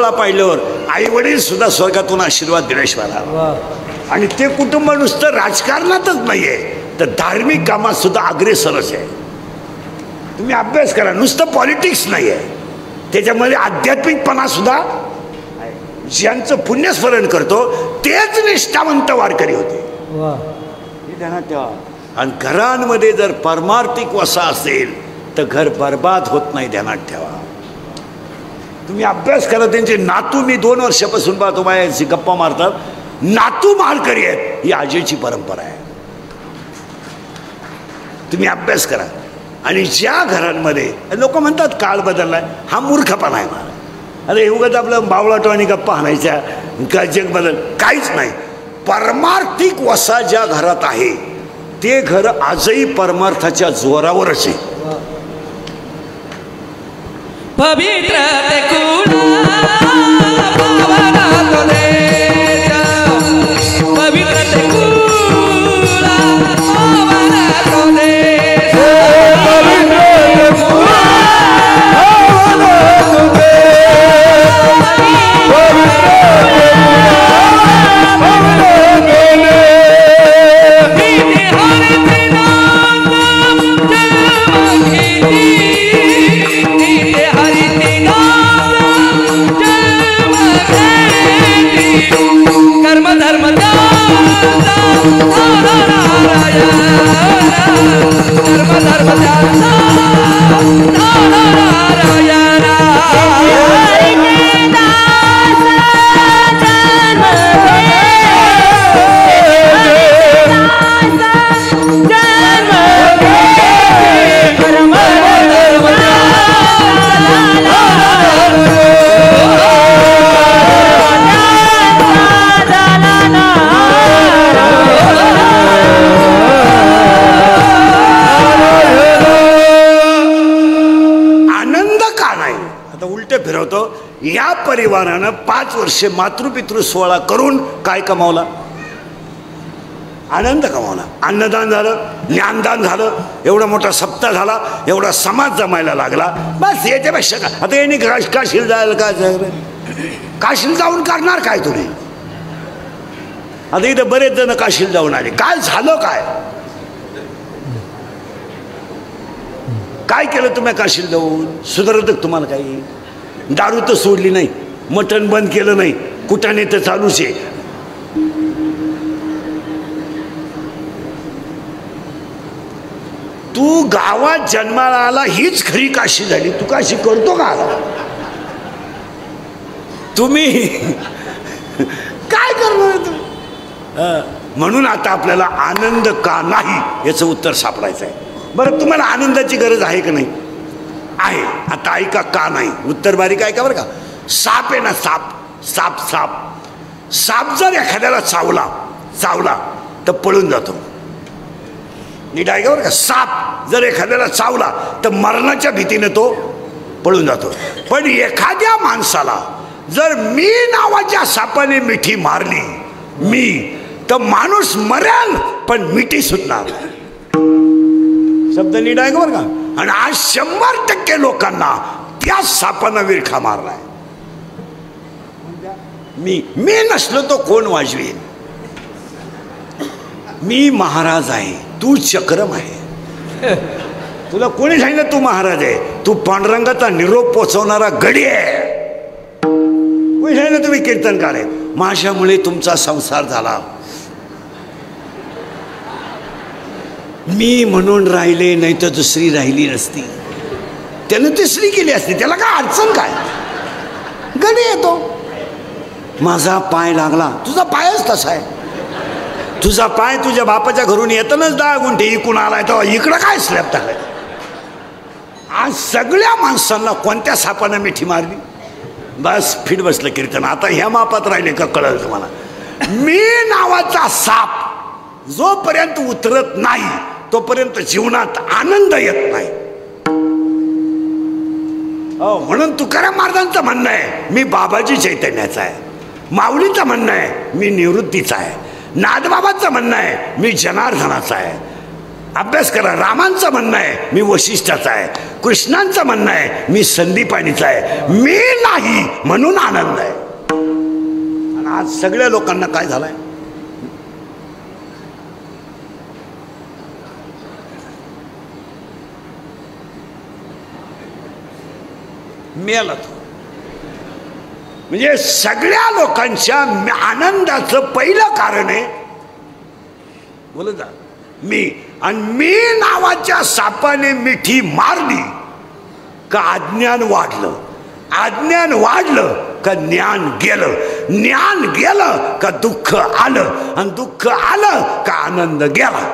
पाहिल्यावर आई वडील सुद्धा स्वर्गातून आशीर्वाद दिल्याशिवाय. आणि ते कुटुंब नुसतं राजकारणातच नाहीये, तर धार्मिक कामात सुद्धा अग्रेसरच आहे. तुम्ही अभ्यास करा, नुसतं पॉलिटिक्स नाही आहे, त्याच्यामध्ये आध्यात्मिकपणा सुद्धा. ज्यांचं पुण्यस्मरण करतो तेच निष्ठावंत वारकरी होते. हे ध्यानात ठेवा. आणि घरांमध्ये जर परमार्थिक वसा असेल तर घर बर्बाद होत नाही. ध्यानात ठेवा. तुम्ही अभ्यास करा. त्यांचे नातू मी 2 वर्षापासून पाहतो, माझ्याशी गप्पा मारतात. नातू माळकरी आहेत. ही आजीची परंपरा आहे. तुम्ही अभ्यास करा. आणि ज्या घरांमध्ये लोक म्हणतात काळ बदललाय, हा मूर्खपणा आहे मला. अरे उगाच आपलं बावळाटो आणि गप्पा हाणायच्या का जग बदल, काहीच नाही. परमार्थिक वसा ज्या घरात आहे ते घर आजही परमार्थाच्या जोरावरच आहे. पवित्र ते कुळा पावना तो देश, पवित्र ते कुळा या परिवारानं 5 वर्षे मातृपितृ सोहळा करून काय कमावला? आनंद कमावला. अन्नदान झालं, ज्ञानदान झालं, एवढा मोठा सप्ताह झाला, एवढा समाज जमायला लागला. बस याच्यापेक्षा काय आता यांनी काशीला जायला काय? काशीला जाऊन करणार काय तुम्ही? आता इथं बरेच जण काशीला जाऊन आले. काय झालं? काय केलं तुम्ही काशीला जाऊन? सुधारत तुम्हाला काही? दारू तर सोडली नाही, मटण बंद केलं नाही, कुठाने तर चालूच आहे. तू गावात जन्माला आला हीच खरी काशी झाली. तू काशी करतो का? तुम्ही काय करणार तू? म्हणून आता आपल्याला आनंद का नाही याचं उत्तर सापडायचं आहे. बरं, तुम्हाला आनंदाची गरज आहे का नाही? आहे. आता ऐका का नाही. उत्तर बारीक ऐका बरं का. साप आहे ना, साप जर एखाद्याला चावला तर पळून जातो. नीट ऐका बरं का. साप जर एखाद्याला चावला तर मरणाच्या भीतीने तो पळून जातो. पण एखाद्या माणसाला जर मी नावाच्या सापाने मिठी मारली तर माणूस मरेल पण मिठी सुटणार. शब्द नीट ऐका बरं का. आणि आज 100% लोकांना त्या सापानं विळखा मारलाय. मी नसलो तो कोण वाजवेल? मी महाराज आहे, तू चक्रम आहे. तुला कोणी सांगितलं तू महाराज आहे? तू पांडुरंगाचा निरोप पोचवणारा गडी आहे. कोणी सांगितलं तुम्ही कीर्तनकार आहे? माझ्यामुळे तुमचा संसार झाला. मी म्हणून राहिले, नाही तर दुसरी राहिली नसती. त्यानं तिसरी केली असती. त्याला काय अडचण काय? गडी येतो. माझा पाय लागला. तुझा पायच तसा आहे. तुझा पाय तुझ्या बापाच्या घरून येतानाच 10 गुंठे इकून आलाय, तर इकडं काय स्लॅब टाकलाय? आज सगळ्या माणसांना कोणत्या सापानं मिठी मारली? बस फिट बसलं कीर्तन. आता ह्या मापात राहिले का कळलं तुम्हाला? मी नावाचा साप जोपर्यंत उतरत नाही तोपर्यंत जीवनात आनंद येत नाही. म्हणून तुकाराम महाराजांचं म्हणणं आहे मी बाबाजी चैतन्याचा आहे. माऊलीचं म्हणणं आहे मी निवृत्तीचा आहे. नादबाबांचं म्हणणं आहे मी जनार्दनाचा आहे. अभ्यास करा. रामांचं म्हणणं आहे मी वशिष्ठाचा आहे. कृष्णांचं म्हणणं आहे मी संदीपानीचा आहे. मी नाही म्हणून आनंद आहे. आणि आज सगळ्या लोकांना काय झालंय? मेला तो. म्हणजे सगळ्या लोकांच्या आनंदाचं पहिलं कारण आहे बोलत जा मी. आणि मी नावाच्या सापाने मिठी मारली का अज्ञान वाढलं. अज्ञान वाढलं का ज्ञान गेलं. ज्ञान गेलं का दुःख आलं. आणि दुःख आलं का आनंद गेला.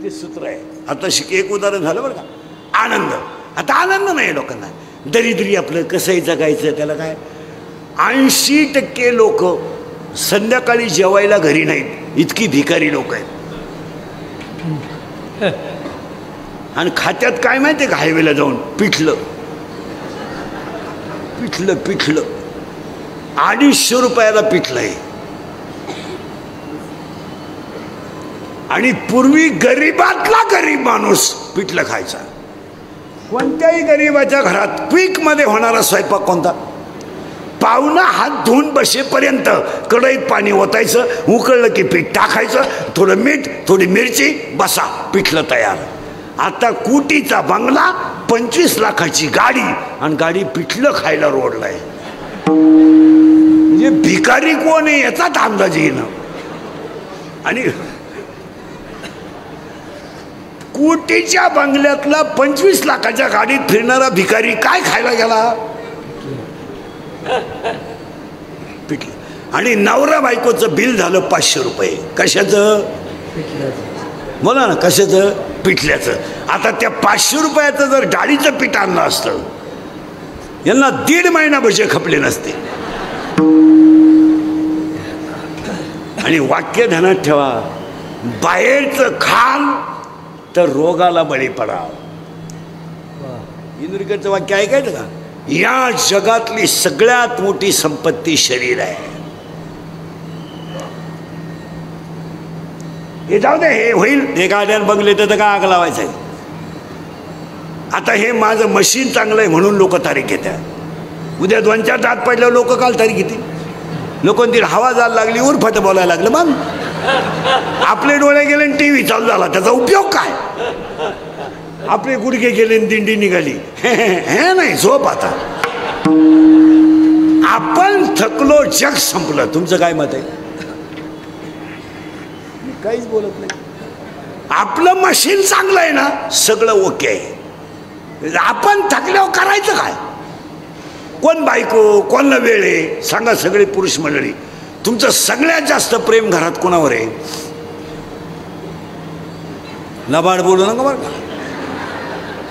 ते सूत्र आहे. आता एक उदाहरण झालं बरं का. आनंद. आता आनंद नाही लोकांना. दरिद्री आपलं कसंही जगायचं त्याला काय. 80% लोक संध्याकाळी जेवायला घरी नाहीत. इतकी भिकारी लोक आहेत. आणि खात्यात काय माहितीये का? हायवेला जाऊन पिठलं 250 रुपयाला पिठलं आहे. आणि पूर्वी गरीबातला गरीब माणूस पिठलं खायचा. कोणत्याही गरीबाच्या घरात क्विक मध्ये होणारा स्वयंपाक कोणता? पाहुणा हात धुवून बसेपर्यंत कढईत पाणी ओतायचं, उकळलं की पीठ टाकायचं, थोडं मीठ, थोडी मिरची, बसा, पिठलं तयार. आता कोटीचा बंगला, 25 लाखाची गाडी, आणि गाडी पिठलं खायला रोडलाय. म्हणजे भिकारी कोण आहे याचाच अंदाज येणं. आणि कोटीच्या बंगल्यातला 25 लाखाच्या गाडीत फिरणारा भिकारी काय खायला गेला? पिठलं. आणि नवरा बायकोचं बिल झालं 500 रुपये. कशाचं? बोला ना, कशाचं? पिठल्याचं. आता त्या 500 रुपयाचं जर डाळीचं पीठ आणलं असतं, यांना 1.5 महिना भजे खपले नसते. आणि वाक्य ध्यानात ठेवा, बाहेरचं खाल तर रोगाला बळी पडा. इंदुरीकरचं वाक्य ऐकायचं का? या जगातली सगळ्यात मोठी संपत्ती शरीर आहे. हे जाऊ दे, हे होईल, हे गाड्यात बंगले तर काय आग लावायचं आहे. आता हे माझं मशीन चांगलं आहे म्हणून लोक तारीख घेतात. उद्या 2-4 दात पडल्यावर लोक काल तारीख घेतील. लोकांची हवा जायला लागली, उरफाट बोलायला लागलं, मग आपले डोळे गेले आणि टी व्ही चालू झाला, त्याचा उपयोग काय? आपले गुडघे गेले आणि दिंडी निघाली, हे नाही झोप. आता आपण थकलो, जग संपलं. तुमचं काय मत आहे? मी काहीच बोलत नाही. आपलं मशीन चांगलं आहे ना, सगळं ओके आहे. आपण थकल्यावर करायचं काय? कोण बायको, कोणला वेळ आहे सांगा? सगळे पुरुष मंडळी, तुमचं सगळ्यात जास्त प्रेम घरात कोणावर आहे? लबाड बोलू नका बरं का.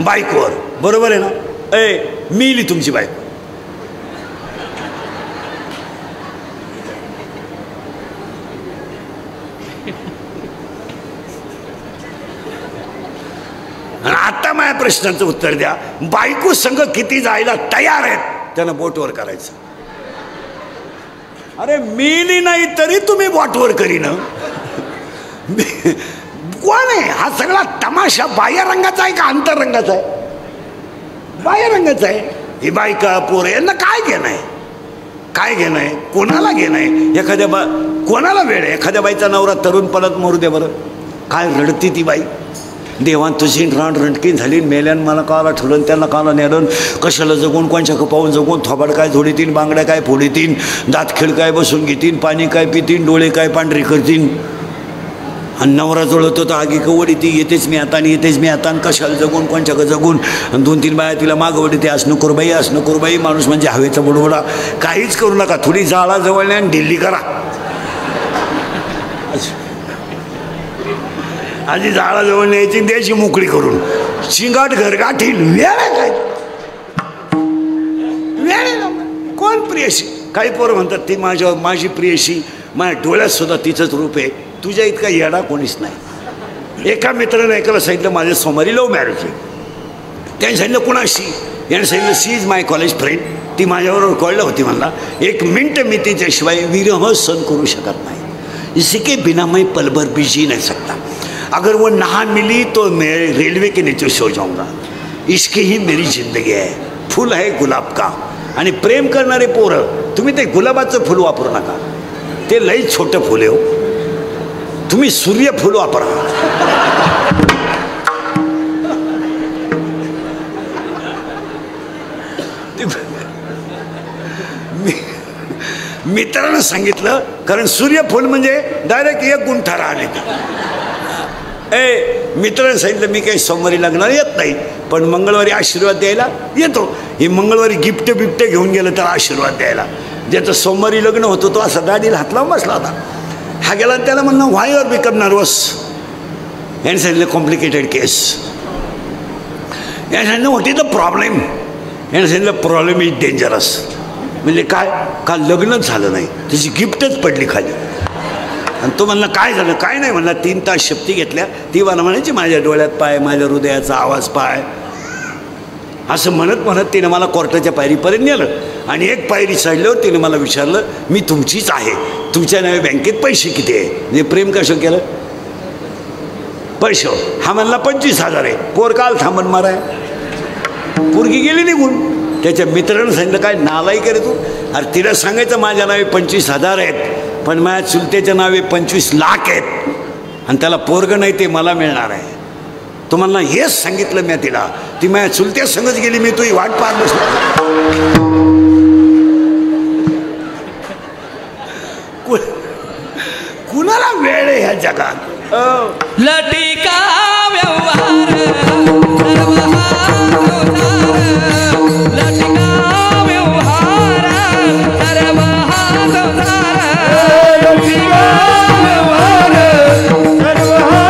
बायकोवर. बरोबर आहे ना? मिली तुमची बायको. आता माझ्या प्रश्नाचं उत्तर द्या. बायको संघ किती जायला तयार आहेत त्यानं बोटवर करायचं. अरे मिली नाही तरी तुम्ही बोटवर करीन. कोण आहे हा सगळा तमाशा? बाह्य रंगाचा आहे का अंतरंगाचा आहे? बाह्य रंगाचा आहे. ही बायका पोर यांना काय घेणं आहे? काय घेणं आहे? कोणाला घेणं आहे? एखाद्या कोणाला वेळ आहे? एखाद्या बाईचा नवरा तरुणपणात मरू दे बरं, काय रडती ती बाई. देवान तुझी राण रणकीन झाली, मेल्यान मला काला ठेवलं, त्यांना काला नेलं, कशाला जगून, कोणच्या पाहून जगून, थोबाड काय झोडीतीन, बांगड्या काय फोडीतीन, दात खिळ काय बसून घेतीन, पाणी काय पितीन, डोळे काय पांढरे करतीन. आणि नवरा जोडतो तर आगी कवडी ती येतेच मी आता आणि येतेच मी आता, आणि कशाला जगून, कोणच्या का जगून. 2-3 बाया तिला मागवडी ते असं करू बाई, असं करू बाई. माणूस म्हणजे हवेचा बुडबुडा. काहीच करू नका, थोडी जाळा जवळ आणि ढिल्ली करा. आधी झाडाजवळ न्यायची, द्यायची मोकळी करून. शिंगाट घरगाठी वेळ काय? वेळ कोण प्रियशी? काही पोरं म्हणतात ती माझी प्रियशी, माझ्या डोळ्यात सुद्धा तिचंच रूप आहे. तुझ्या इतका येडा कोणीच नाही. एका मित्रानं एकाला सांगितलं माझ्या सोमवारी लव्ह मॅरेज आहे. त्याने सांगितलं कुणाशी? याने सांगितलं शी इज माय कॉलेज फ्रेंड. ती माझ्याबरोबर कळलं होती. मला 1 मिनिट मी तिच्याशिवाय विरह सहन करू शकत नाही. इसी के बिना मैं पल भर भी जी नहीं सकता. अगर वो ना मिली तो मैं रेलवे के नीचे सो जाऊंगा. इसकी ही मेरी जिंदगी है. फूल है गुलाब का. आणि प्रेम करणारे पोरं, तुम्ही ते गुलाबाचं फूल वापरू नका, ते लई छोटं फुल आहे हो. तुम्ही सूर्यफूल वापरा. मित्रानं सांगितलं, कारण सूर्यफूल म्हणजे डायरेक्ट 1 गुंठा राहणे. मित्रानं सांगितलं मी काही सोमवारी लग्नाला येत नाही, पण मंगळवारी आशीर्वाद द्यायला येतो. ही मंगळवारी गिफ्ट घेऊन गेलं तर आशीर्वाद द्यायला. ज्याचं सोमवारी लग्न होतं तो असा दाढीला हात लावून बसला होता. हा गेला, त्याला म्हणणं व्हाय युअर बिकम नर्वस. याने सांगितलं कॉम्प्लिकेटेड केस. याने सांगितलं व्हॉट इज द प्रॉब्लेम? याने सांगितलं प्रॉब्लेम इज डेंजरस. म्हणजे काय? काल लग्नच झालं नाही, त्याची गिफ्टच पडली खाली. आणि तो म्हणला काय झालं? काय नाही म्हणला. 3 तास शपथी घेतल्या. ती मला म्हणायची माझ्या डोळ्यात पाय, माझ्या हृदयाचा आवाज पाय, असं म्हणत म्हणत तिनं मला कोर्टाच्या पायरीपर्यंत नेलं. आणि 1 पायरी चढल्यावर तिने मला विचारलं, मी तुमचीच आहे, तुमच्या नावे बँकेत पैसे किती आहे? म्हणजे प्रेम कसं केलं? पैसे. हा म्हणला 25,000 आहे. पोर काल थांबन माराय. पोरगी गेली निघून. त्याच्या मित्रानं सांगितलं काय नालायक रे तू? अरे तिला सांगायचं माझ्या नावे 25,000 आहेत, पण माझ्या चुलत्याच्या नावे 25 लाख आहेत, आणि त्याला पोरगं नाही ते मला मिळणार आहे. तो म्हणला हेच सांगितलं मी तिला. ती माझ्या चुलत्या संगच गेली, मी तुझी वाट पाहत बसलो. कुणाला वेळ आहे ह्या जगात? लटिका व्यवहार सर्व हा तुझार, लटिका व्यवहार सर्व हा तुझार, लटिका व्यवहार सर्व हा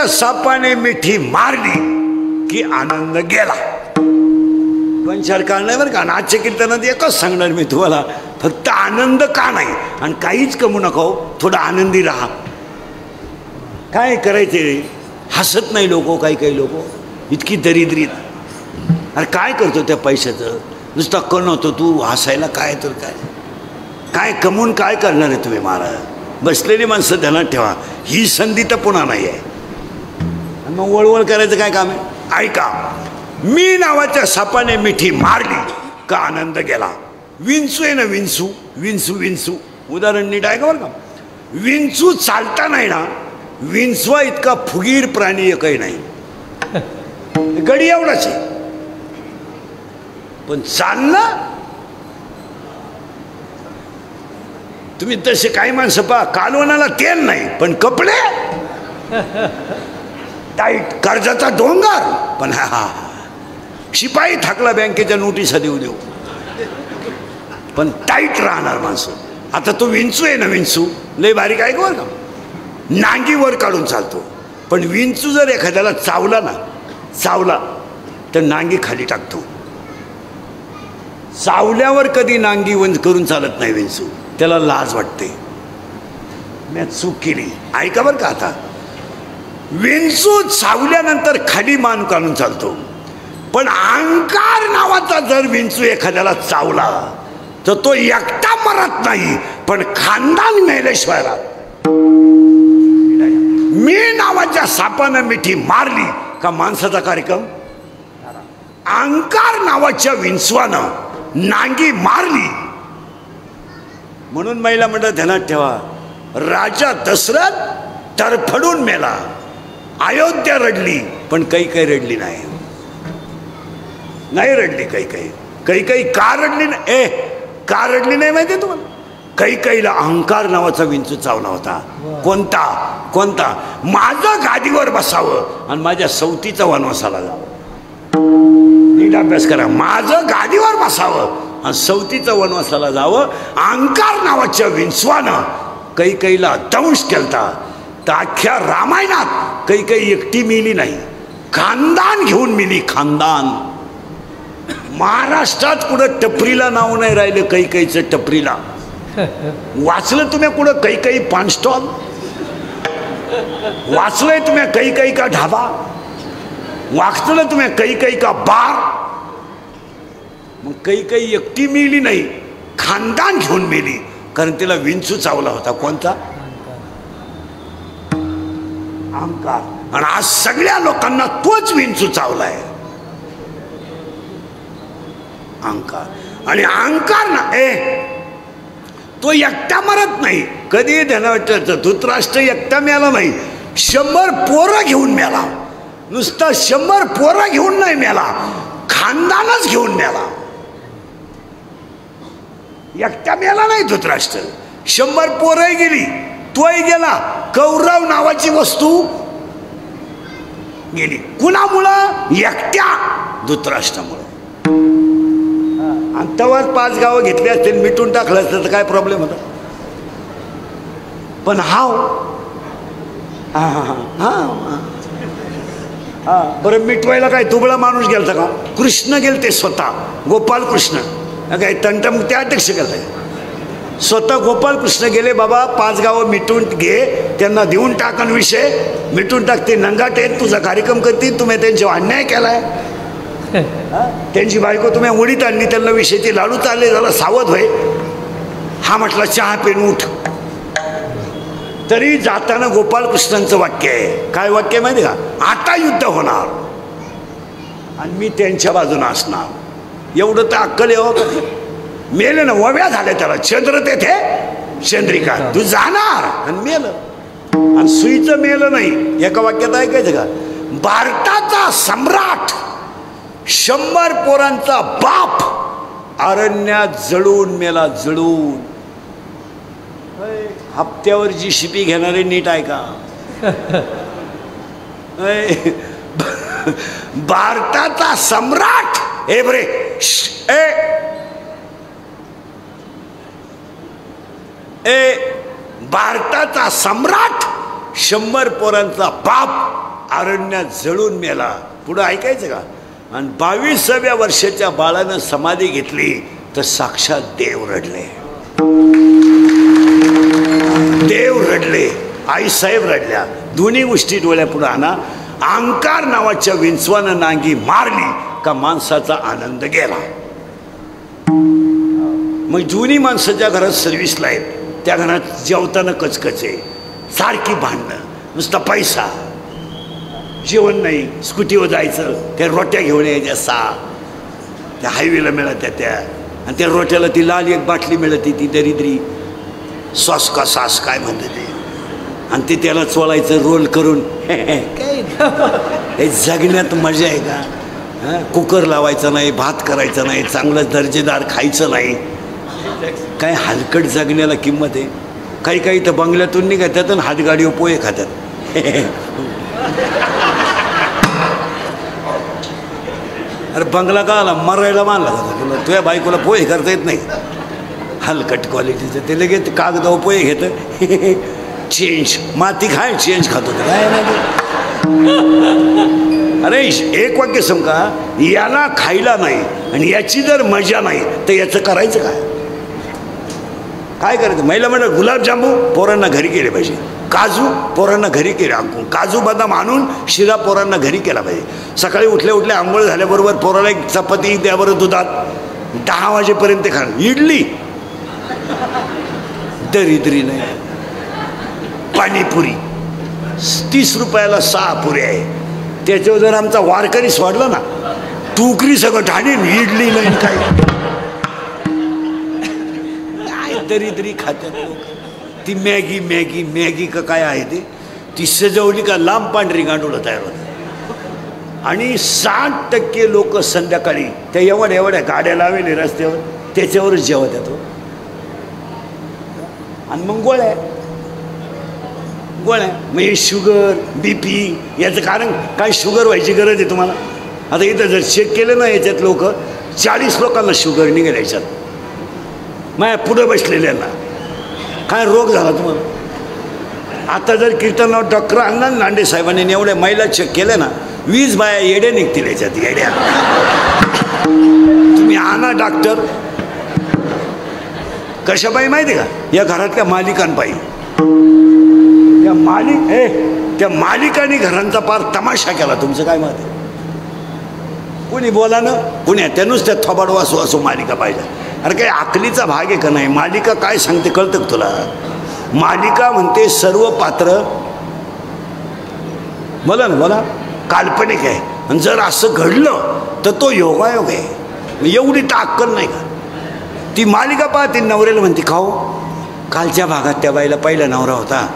सापाने मिठी मारली की आनंद गेला. पण सरकार नाही बरं का, नाट्य कीर्तनात एकच सांगणार मी तुम्हाला, फक्त आनंद का नाही आणि काहीच कमू नको, थोडा आनंदी राहा. काय करायचे, हसत नाही लोक, काही लोक इतकी दरिद्रीत. अरे काय करतो त्या पैशाचं, नुसता कण होतो तू हसायला, काय तर काय कमवून काय करणार आहे तुम्ही महाराज? बसलेली माणसं ध्यानात ठेवा, ही संधी तर पुन्हा नाही आहे. मग वळवळ करायचं काय काम आहे? ऐका, मी नावाच्या सापाने मिठी मारली का आनंद गेला. विंचू आहे ना, विंचू विंचू विंचू उदाहरण नीट आहे का बरं का. विंचू चालता नाही ना, विंचवा इतका फुगीर प्राणी एकही नाही. गडी एवढाच आहे, पण चालणं तुम्ही तसे काही माणसं पहा, कालवणाला तेल नाही पण कपडे टाईट, कर्जाचा डोंगर पण हा शिपाई थाकला बँकेच्या नोटिसा देऊ पण टाईट राहणार माणसं. आता तो विंचू आहे ना, विंचू लय बारीक आहे का, नांगी वर काढून चालतो. पण विंचू जर एखाद्याला चावला तर नांगी खाली टाकतो. चावल्यावर कधी नांगी वन करून चालत नाही विंचू, त्याला लाज वाटते, मी चूक केली. ऐका बरं का, आता विंचू चावल्यानंतर खाली मान काढून चालतो. पण अहंकार नावाचा जर विंचू एखाद्याला चावला तर तो एकटा मरत नाही, पण खानदान मेल्याशिवाय राहत. मी नावाच्या सापानं मिठी मारली का माणसाचा कार्यक्रम. अहंकार नावाच्या विंचवानं नांगी मारली म्हणून महिला मंडळ ध्यानात ठेवा. राजा दशरथ तरफडून मेला, अयोध्या रडली, पण काही रडली नाही. रडली काही का रडली नाही. का रडली नाही माहिती तुम्हाला? कैकेयीला अहंकार नावाचा विंचू चावला होता. कोणता माझं गादीवर बसावं आणि माझ्या सवतीचा वनवासाला जावं. नीट अभ्यास करा. माझं गादीवर बसावं आणि सवतीचं वनवासाला जावं. अहंकार नावाच्या विंचवानं कैकेयीला दंश केलता. तर अख्ख्या रामायणात कैकेयी एकटी मेली नाही, खानदान घेऊन मेली. खानदान महाराष्ट्रात कुठं टपरीला नाव नाही राहिलं कैकेयीचं. टपरीला वाचलं तुम्ही कुठं कैकेयी पान स्टॉल? वाचलंय तुम्ही कैकेयी का ढाबा? वाचलं तुम्ही कैकेयी का बार? मग कैकेयी एकटी मेली नाही, खानदान घेऊन मेली, कारण तिला विंचू चावला होता. कोणता? अहंकार. आणि आज सगळ्या लोकांना तोच विंचू चावलाय, अहंकार. आणि अहंकार ना तो एकटा मरत नाही. कधी ध्यानात, धृतराष्ट्र एकटा मेला नाही, 100 पोरं घेऊन मेला. नुसता 100 पोरं घेऊन नाही मेला, खानदानच घेऊन मेला. एकटा मेला नाही धृतराष्ट्र, 100 पोरंही गेली, तोही गेला. कौरव नावाची वस्तू गेली. कुणामुळं? एकट्या धृतराष्ट्रामुळं. आणि तेव्हाच 5 गावं घेतली असतील, मिटून टाकलं असतं तर काय प्रॉब्लेम होता? पण हा बरं मिटवायला काय दुबळा माणूस गेलता का? कृष्ण गेलते स्वतः, गोपाल कृष्ण काय तंटमुक्ती अध्यक्ष गेलता. स्वतः गोपाल कृष्ण गेले, बाबा 5 गावं मिटून घे, त्यांना देऊन टाकन विषय मिटून टाकते. नंगाट आहेत, तुझा कार्यक्रम करतील, तुम्ही त्यांच्यावर अन्याय केलाय. त्यांची बायको तुम्ही उडीत आणली, त्यांना विषयची लाडू चालले, झाला सावध होय. हा म्हटला चहा पिऊन उठ. तरी जाताना गोपाल कृष्णांचं वाक्य आहे. काय वाक्य माहिती का? आता युद्ध होणार आणि मी त्यांच्या बाजूने असणार. एवढं तर अक्कल यावं का? मेले ना, वव्या झाल्या त्याला. चंद्र तेथे चंद्रिका, तू जाणार आणि मेलं. आणि सुईचं मेलं नाही. एका वाक्यात ऐकायचं का? भारताचा सम्राट 100 पोरांचा बाप अरण्यात जळून मेला, जळून. हप्त्यावरची शिपी घेणारे नीट ऐका. भारताचा सम्राट, हे बरे भारताचा सम्राट 100 पोरांचा बाप अरण्यात जळून मेला. पुढं ऐकायचं का? आणि 22व्या वर्षाच्या बाळानं समाधी घेतली तर साक्षात देव रडले. देव रडले, आईसाहेब रडल्या. दोन्ही गोष्टी डोळ्यापुढे आणा. अहंकार नावाच्या विंचवानं नांगी मारली का माणसाचा आनंद गेला. मग जुनी माणसाच्या घरात सर्व्हिसला आहेत, त्या घरात जेवताना कचकचे, सारखी भांडणं, नुसता पैसा, जेवण नाही. स्कूटीवर जायचं, त्या रोट्या घेऊन यायच्या 6 त्या हायवेला मिळत्या त्या, आणि त्या रोट्याला ती लाल एक बाटली मिळते, ती दरिद्री सॉस का सास काय म्हणते ते, आणि ते त्याला चोळायचं रोल करून. हे जगण्यात मजा आहे का? कुकर लावायचं नाही, भात करायचं नाही, चांगलं दर्जेदार खायचं नाही. काय हलकट जगण्याला किंमत आहे. काही काही तर बंगल्यातून निघतात आणि हातगाडीवर पोहे खातात. अरे बंगला का आला? मरायला मानला का तुला? तुझ्या बायकोला पोहे करता येत नाही? हलकट क्वालिटीचं ते लगेच कागदावर पोहे घेतं. चेंज माती खाय, चेंज खातो काय नाही. अरे एक वाक्य समजा, याला खायला नाही आणि याची जर मजा नाही तर याचं करायचं काय? काय करायचं? महिला म्हणतात गुलाबजामू पोरांना घरी केले पाहिजे, काजू पोरांना घरी केले, काजू बदाम आणून शिरा पोरांना घरी केला पाहिजे. सकाळी उठल्या उठल्या आंघोळ झाल्याबरोबर पोराला एक चपाती त्याबरोबर दुधात 10 वाजेपर्यंत खा. इडली दरिद्री नाही. पाणीपुरी 30 रुपयाला 6 पुऱ्या आहे. त्याच्यावर जर आमचा वारकरी सोडला ना, टुकरी सगळं ठाणीन. इडली नाही काय दरिद्री खात्यात लोक. ती मॅगी मॅगी मॅगी का काय आहे ते, ती सजवली का लांब पांढरी गांडूळ तयार होतं. आणि 60% लोक संध्याकाळी त्या एवढ्या एवढ्या गाड्या लावले रस्त्यावर, त्याच्यावरच जेवत येतो. आणि मग गोळ्या गोळ्या म्हणजे शुगर BP याचं कारण काय? शुगर व्हायची गरज आहे तुम्हाला? आता इथं जर चेक केलं ना, याच्यात लोक 40 लोकांना शुगर निघेल. याच्यात माझ्या पुढं बसलेल्यांना काय रोग झाला तुम्हाला? आता जर कीर्तनावर डॉक्टर आणला लांडे साहेबांनी एवढ्या महिला चेक केल्या ना, 20 बाया येड्या निघतील याच्यात. येड्या तुम्ही आणा डॉक्टर. कशापायी माहिती का? या घरातल्या मालिकांपायी. त्या मालिकांनी घरांचा पार तमाशा केला. तुमचं काय मत आहे? कुणी बोला ना, पुण्यात त्या नुसत्या थोबाड वासू असो मालिका पाहिजे. अरे काही अकलीचा भाग आहे का नाही? मालिका काय सांगते कळतं का तुला? मालिका म्हणते सर्व पात्र, बोला ना बोला, काल्पनिक आहे. आणि जर असं घडलं तर तो योगायोग आहे. एवढी तर अक्कल नाही का? ती मालिका पाहते, नवऱ्याला म्हणते खाऊ, कालच्या भागात त्या बाईला पहिला नवरा होता,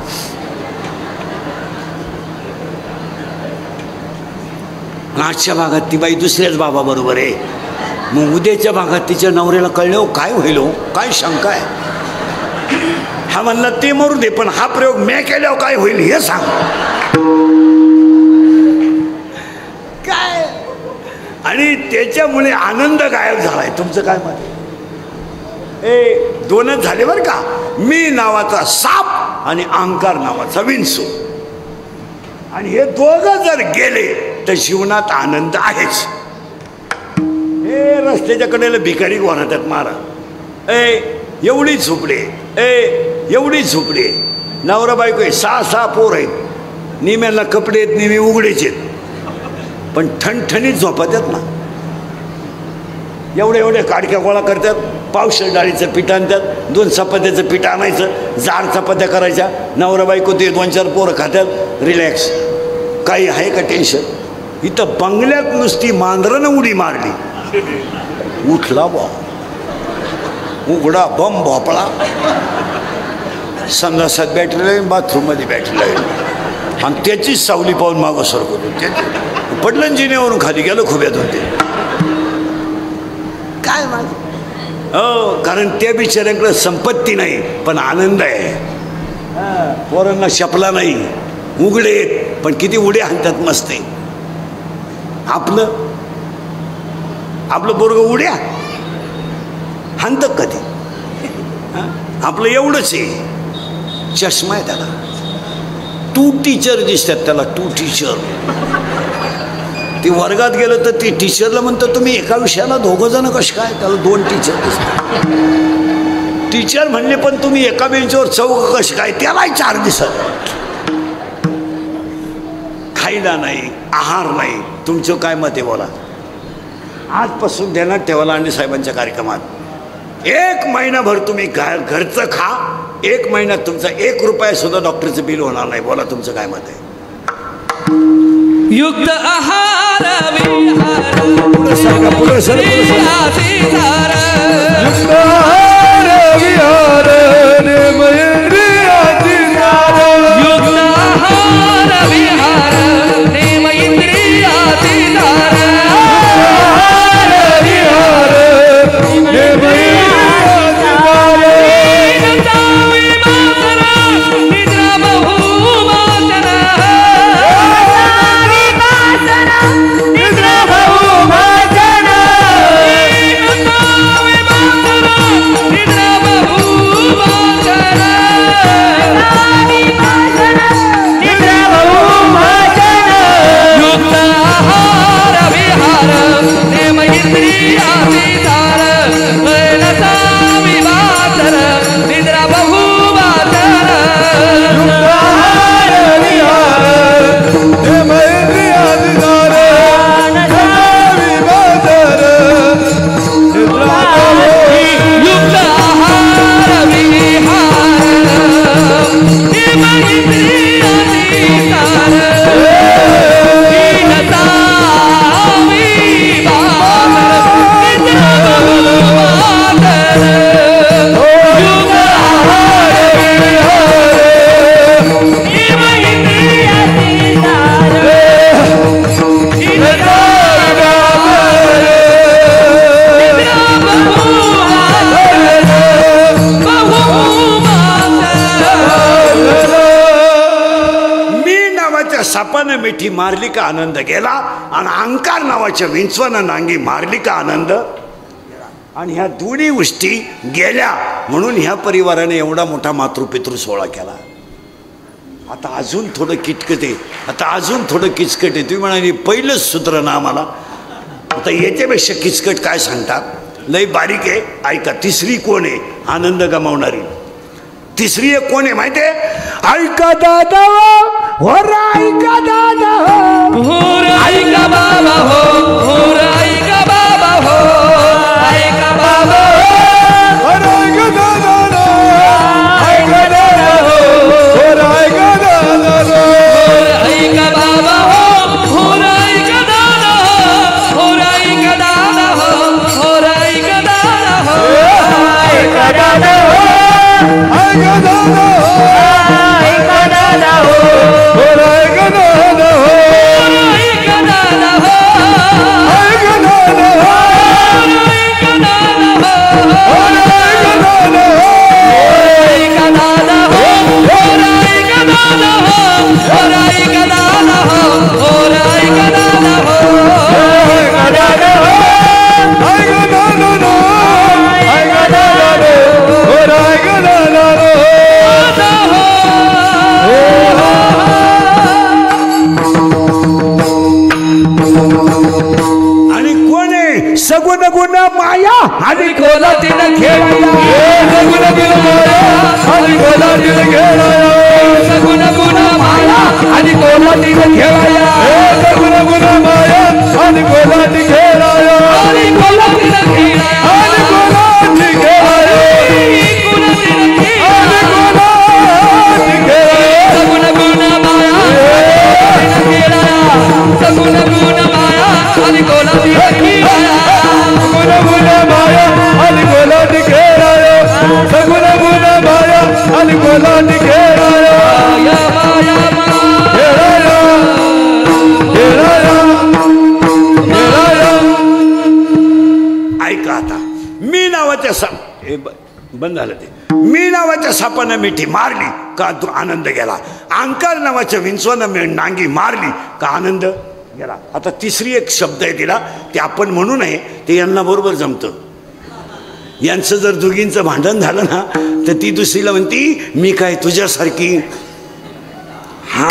आजच्या भागात ती बाई दुसऱ्याच बाबा बरोबर आहे. मग उद्याच्या भागात तिच्या नवऱ्याला कळलं काय होईल? काय शंका आहे? हा म्हणला ते मरू दे, पण हा प्रयोग मी केल्यावर काय होईल हे सांग. काय? आणि त्याच्यामुळे आनंद गायब झालाय. तुमचं काय मत? 2च झाले बरं का. मी नावाचा साप आणि अहंकार नावाचा विंचू, आणि हे दोघं जर गेले तर जीवनात आनंद आहेच. हे रस्त्याच्या कडेला भिकारी वाहतात महाराज. एवढी झोपडी, एवढी झोपडी, नवरा बायको आहे, 6 पोर आहेत, निम्याला कपडे आहेत, निमी उघडेच आहेत, पण ठणठणीत झोपत आहेत ना. एवढे काडक्या गोळा करतात, पावशेर डाळीचं पीठ आणतात, 2 चपात्याचं पीठ आणायचं, जाड चपात्या करायच्या, नवरा बायको ते 2-4 पोरं खातात, रिलॅक्स. काही आहे का टेन्शन? इथं बंगल्यात नुसती मांजरानं उडी मारली, उठला बा उघडा बम भोपळा, संडासात बॅटरी लागेल, बाथरूममध्ये बॅटरी लागेल, आणि त्याचीच सावली पाहून मागं सरकवतो. पडलं जिन्यावरून खाली गेलं, खुब्यात होते काय माझ. हो, कारण त्या बिचाऱ्यांकडे संपत्ती नाही पण आनंद आहे. पोरांना शपला नाही, उघडे पण किती उड्या हाणतात मस्त आहे. आपलं पोरगं उड्या हाणतं कधी? आपलं एवढंच आहे, चष्मा आहे त्याला, 2 टीचर दिसतात त्याला, 2 टीचर. ती वर्गात गेलं तर ती टीचरला म्हणतं तुम्ही एका विषयाला 2 जण कसे काय? त्याला 2 टीचर दिसतात. टीचर म्हणले पण तुम्ही एका बेंचवर 4 कसे काय? त्यालाही 4 दिसत. खायला नाही, आहार नाही. तुमचं काय मत आहे बोला? आजपासून ध्यानात ठेवा, लांडे साहेबांच्या कार्यक्रमात 1 महिनाभर तुम्ही घरचं खा, 1 महिन्यात तुमचा 1 रुपया सुद्धा डॉक्टरचं बिल होणार नाही. बोला तुमचं काय मत आहे? युक्त आहार विहार पुढे सरका, पुढे सर, युक्त आहार विहार नेम इंद्रियाची धार, युक्त आहार विहार नेम इंद्रियाची धार, आहार विहार नेम इंद्रियाची धार, निद्रा बहुमाचना, सापानं मिठी मारली का आनंद गेला, आणि अंकार नावाच्या विंचवानं नांगी मारली का आनंद. आणि ह्या दोन्ही गोष्टी गेल्या म्हणून ह्या परिवाराने एवढा मोठा मातृपितृ सोहळा केला. आता अजून थोडं किटकट आहे, आता अजून थोडं किचकट आहे. तुम्ही म्हणाली पहिलंच सूत्र ना आम्हाला, आता याच्यापेक्षा किचकट काय सांगतात? लई बारीक आहे, ऐका. 3री कोण आहे आनंद गमावणारी? 3री एक कोण आहे माहिती आहे? ऐका दादा हो, ऐका दादा हो, ऐका बाबा हो, ऐका बाबा हो, ऐका बाबा हो, ऐका दादा हो, ऐका दादा हो, ऐका दादा हो, ऐका बाबा हो, ऐका दादा हो, ऐका दादा हो, ऐका दादा हो, ऐका दादा हो, ऐका दादा हो, ऐका दादा हो, सगुण गुण माया आणि कोलाटीन खेळाया सगुण गुण माया आणि कोलाटीन खेळाया सगुण गुण माया आणि कोलाटीन खेळाया सगुण गुण माया आणि कोलाटी खेळाया आणि कोलाटीन खेळाया आणि कोलाटी खेळाया सगुण गुण माया सगुण गुण माया आणि कोलाटी खेळाया सगुण गुण माया आणि कोलाटी खेळाया सगुण गुण माया आणि कोलाटी खेळाया माया खेळाया खेळाया खेळाया. ऐका आता मी नावाच्या बंद झालं ते मी नावाच्या सापानं मिठी मारली का तो आनंद गेला अंकार नावाच्या विंचवानं नांगी मारली का आनंद गेला. आता तिसरी एक शब्द आहे तिला ते आपण म्हणू नये ते यांना बरोबर जमतं. यांचं जर दोघींचं भांडण झालं ना तर ती दुसरीला म्हणती मी काय तुझ्यासारखी हा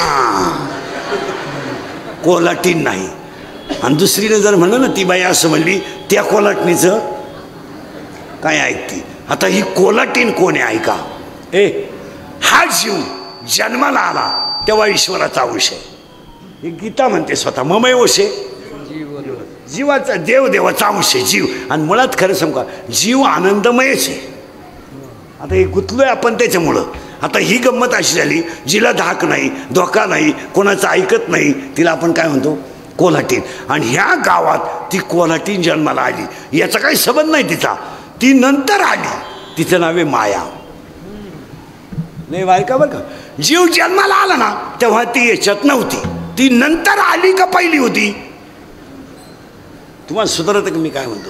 कोलाटीन नाही आणि दुसरीने जर म्हणलं ना ती बाई असं म्हणली त्या कोलाटणीचं काय ऐकती. आता ही कोलाटीन कोण आहे ऐका. हा जीव जन्माला आला तेव्हा ईश्वराचा अंश आहे. ही गीता म्हणते स्वतः ममयोशे जीवाचा देवाचा अंश आहे जीव. आणि मुळात खरं सांगू जीव आनंदमयच आहे. आता हे गुंतलोय आपण त्याच्यामुळं. आता ही गंमत अशी झाली जिला धाक नाही धोका नाही कोणाचं ऐकत नाही तिला आपण काय म्हणतो कोल्हाटीन. आणि ह्या गावात ती कोल्हाटीन जन्माला आली याचा काही संबंध नाही तिचा. ती नंतर आली तिचं नाव आहे माया. नाही ऐका बरं का जीव जन्माला आला ना तेव्हा ती याच्यात नव्हती. ती नंतर आली का पहिली होती. तुम्हाला सुधारत का मी काय म्हणतो.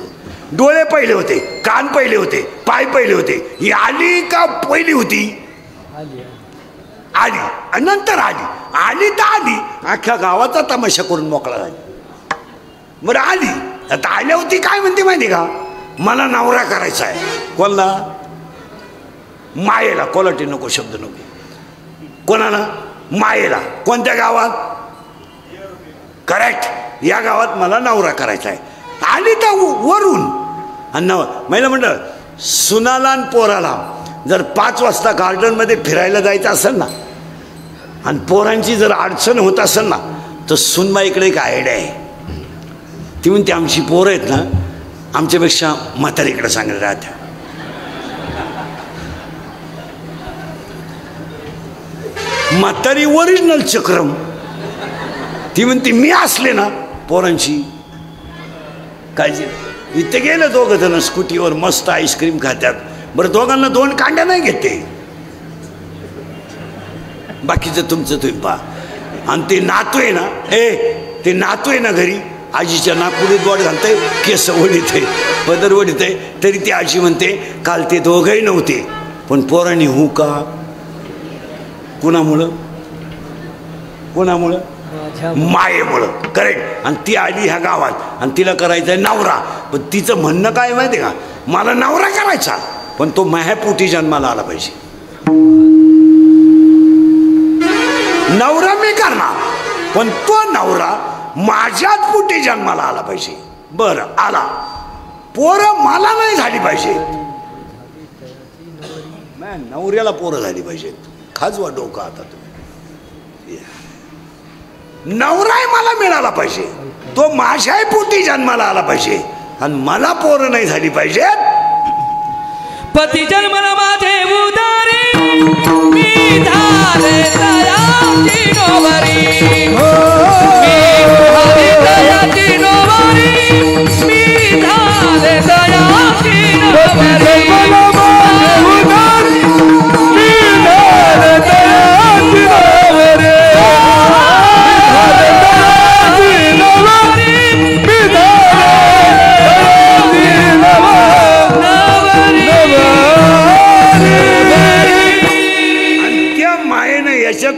डोळे पहिले होते कान पहिले होते पाय पहिले होते. ही आली का पहिली होती आली आणि नंतर आली. आली तर आली अख्ख्या गावाचा तमाशा करून मोकळा झाली. बरं आली आता आल्या होती काय म्हणते माहिती का मला नवरा करायचा आहे. कोणाला मायेला. कोलाटी नको शब्द नको. कोणाला मायेला. कोणत्या गावात करेक्ट या गावात मला नवरा करायचा आहे. आली तर वरून आणि महिला म्हणलं सुनाला आणि पोराला जर 5 वाजता गार्डनमध्ये फिरायला जायचं असेल ना आणि पोरांची जर अडचण होत असेल ना तर सुनबाईकडे एक आयडिया आहे. ती म्हणते आमची पोरं आहेत ना आमच्यापेक्षा म्हातारीकडे सांगत राहत्या. म्हातारी ओरिजिनल चक्रम. ती म्हणते मी असले ना पोरांची काळजी. इथे गेलं दोघं जण स्कूटीवर मस्त आईस्क्रीम खात्यात. बरं दोघांना 2 कांड्या नाही घेते बाकीचं तुमचं तुम्ही पहा. आणि ते नातू आहे ना ते नातू आहे ना घरी आजीच्या नागपुरीत बोट घालतंय केस ओढीत आहे पदर ओढीत आहे तरी ती आजी म्हणते काल ते दोघंही नव्हते पण पोरांनी हू का कुणामुळं कुणामुळं मायेमुळं. करेक्ट. आणि ती आली ह्या गावात आणि तिला करायचं आहे नवरा. पण तिचं म्हणणं काय माहिती का मला नवरा करायचा पण तो माह्यापोटी जन्माला आला पाहिजे. नवरा मी करणार पण तो नवरा माझ्याच पोटी जन्माला आला पाहिजे. बरं आला पोरं मला नाही झाली पाहिजे. नवऱ्याला पोरं झाली पाहिजेत. खाजवा डोका आता तुम्ही. नवराय मला मिळाला पाहिजे तो माझ्याही पोटी जन्माला आला पाहिजे आणि मला पोरं नाही झाली पाहिजेत. पती जन्मला माझे उदारी मी झाले दयाची नोवारी मी झाले दयाची नोवारी मी झाले दयाची नोवारी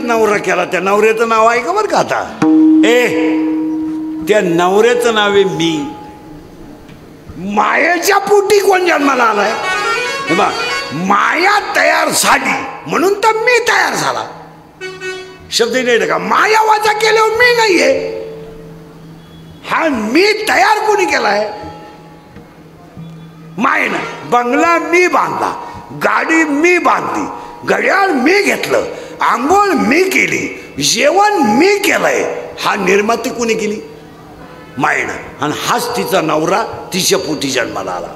नवरा केला त्या नवऱ्याचं नाव आहे का बरं का आता त्या नवऱ्याचं नाव आहे मी. मायाच्या पोटी कोण जन्माला आलाय माया तयार झाली म्हणून तर मी तयार झाला. शब्द नाही का माया वाचा केल्यावर मी नाहीये. हा मी तयार कोणी केलाय मायनं बंगला मी बांधला, गाडी मी बांधली, घड्याळ मी घेतलं, आंघोळ मी केली, जेवण मी केलंय. हा निर्मिती कोणी केली? मायनं. आणि हाच तिचा नवरा तिच्या पोटी जन्माला आला.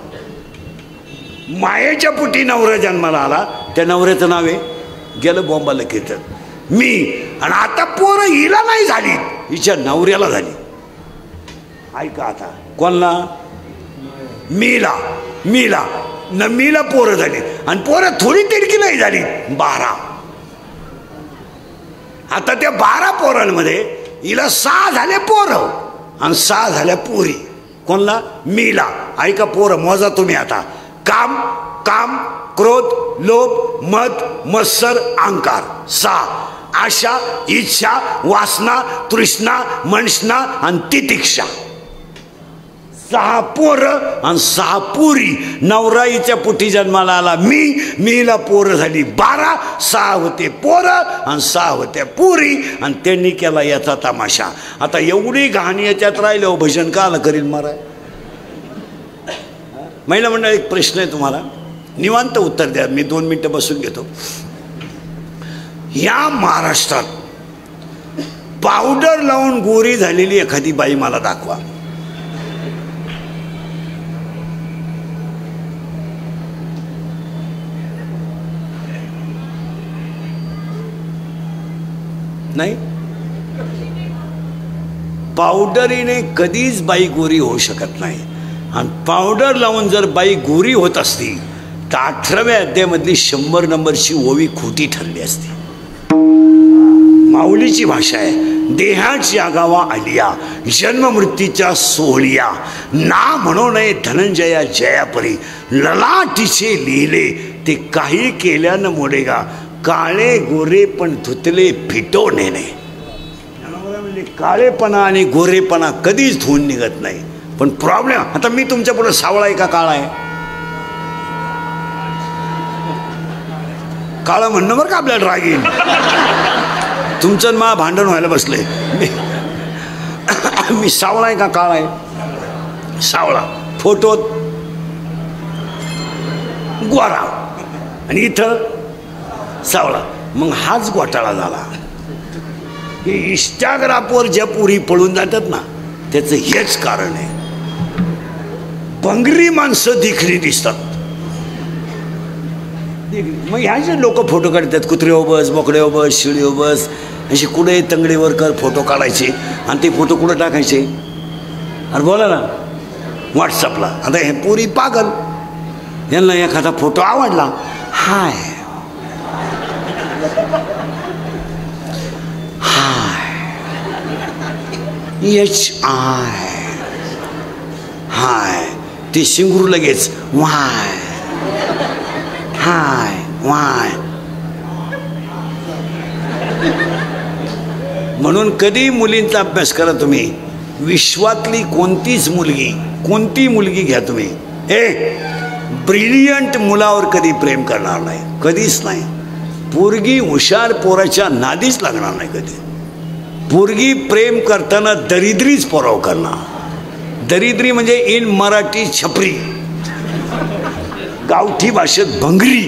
मायेच्या पोटी नवरा जन्माला आला. त्या नवऱ्याचं नाव आहे, गेलं बॉम्बाला कीर्तन, मी. आणि आता पोरं हिला नाही झाली, हिच्या नवऱ्याला झाली. ऐका आता, कोणला? मीला. मीला पोरं झाली. आणि पोरं थोडी तिडकी नाही झाली, 12. आता त्या 12 पोरांमध्ये हिला 6 झाले पोरं आणि 6 झाल्या पोरी. कोणला? मीला. ऐका पोरं, मोजा तुम्ही आता. काम, क्रोध, लोभ, मद, मत्सर, अहंकार. 6. आशा, इच्छा, वासना, तृष्णा, मनष्णा आणि तितिक्षा. 6 पोरं आणि 6 पुरी. नवराईच्या पोटी जन्माला आला मीला पोरं झाली 12. 6 होते पोरं आणि 6 होत्या पुरी. आणि त्यांनी केला याचा तमाशा. आता एवढी घाणी याच्यात राहिलं, भजन का आलं करील माराय? महिला मंडळ, एक प्रश्न आहे तुम्हाला, निवांत उत्तर द्या, मी 2 मिनिटं बसून घेतो. या महाराष्ट्रात पावडर लावून गोरी झालेली एखादी बाई मला दाखवा. नाही, पावडरीने कधीच बाई गोरी होऊ शकत नाही. आणि पावडर लावून जर बाई गोरी होत असती तर 18व्या अध्यायामधली 100 नंबरची ओवी खोटी ठरली असती. माऊलीची भाषा आहे, देहाची आगावा आलिया, जन्म मृत्यूच्या सोहळिया, ना म्हणू नये धनंजया जयापरी, ललाटीचे लिहिले ते काही केल्यानं मोडेगा, काळे गोरे पण धुतले फिटवणे. म्हणजे काळेपणा आणि गोरेपणा कधीच धुवून निघत नाही. पण प्रॉब्लेम, आता मी तुमच्या पुढे सावळा आहे का काळा आहे? काळं म्हणणं बरं का आपल्याला राग येईल. तुमचं मला भांडण व्हायला बसले. मी सावळा आहे का काळा आहे? सावळा. फोटोत गोरा आणि इथं सावळा. मग हाच घोटाळा झाला. हे इंस्टाग्रामवर ज्या पुरी पळून जातात ना, त्याचं हेच कारण आहे. बंगरी माणसं दिखरी दिसतात. मग ह्याचे लोक फोटो काढतात, कुत्रे बस, बोकडे बस, शिळी बस, अशी कुठे तंगडीवर कर फोटो काढायचे आणि ते फोटो कुठं टाकायचे? अरे बोला ना, व्हॉट्सअपला. आता हे पुरी पागल, यांना एखादा फोटो आवडला, हाय HI हाय, ते शिंगरू लगेच वाय हाय वाय. म्हणून कधी मुलींचा अभ्यास करा तुम्ही. विश्वातली कोणती मुलगी घ्या तुम्ही, ब्रिलियंट मुलावर कधी प्रेम करणार नाही, कधीच नाही. पोरगी हुशार पोराच्या नादीच लागणार नाही कधी. पोरगी प्रेम करताना दरिद्रीच पोराव करणार. दरिद्री म्हणजे इन मराठी छपरी, गावठी भाषेत भंगरी.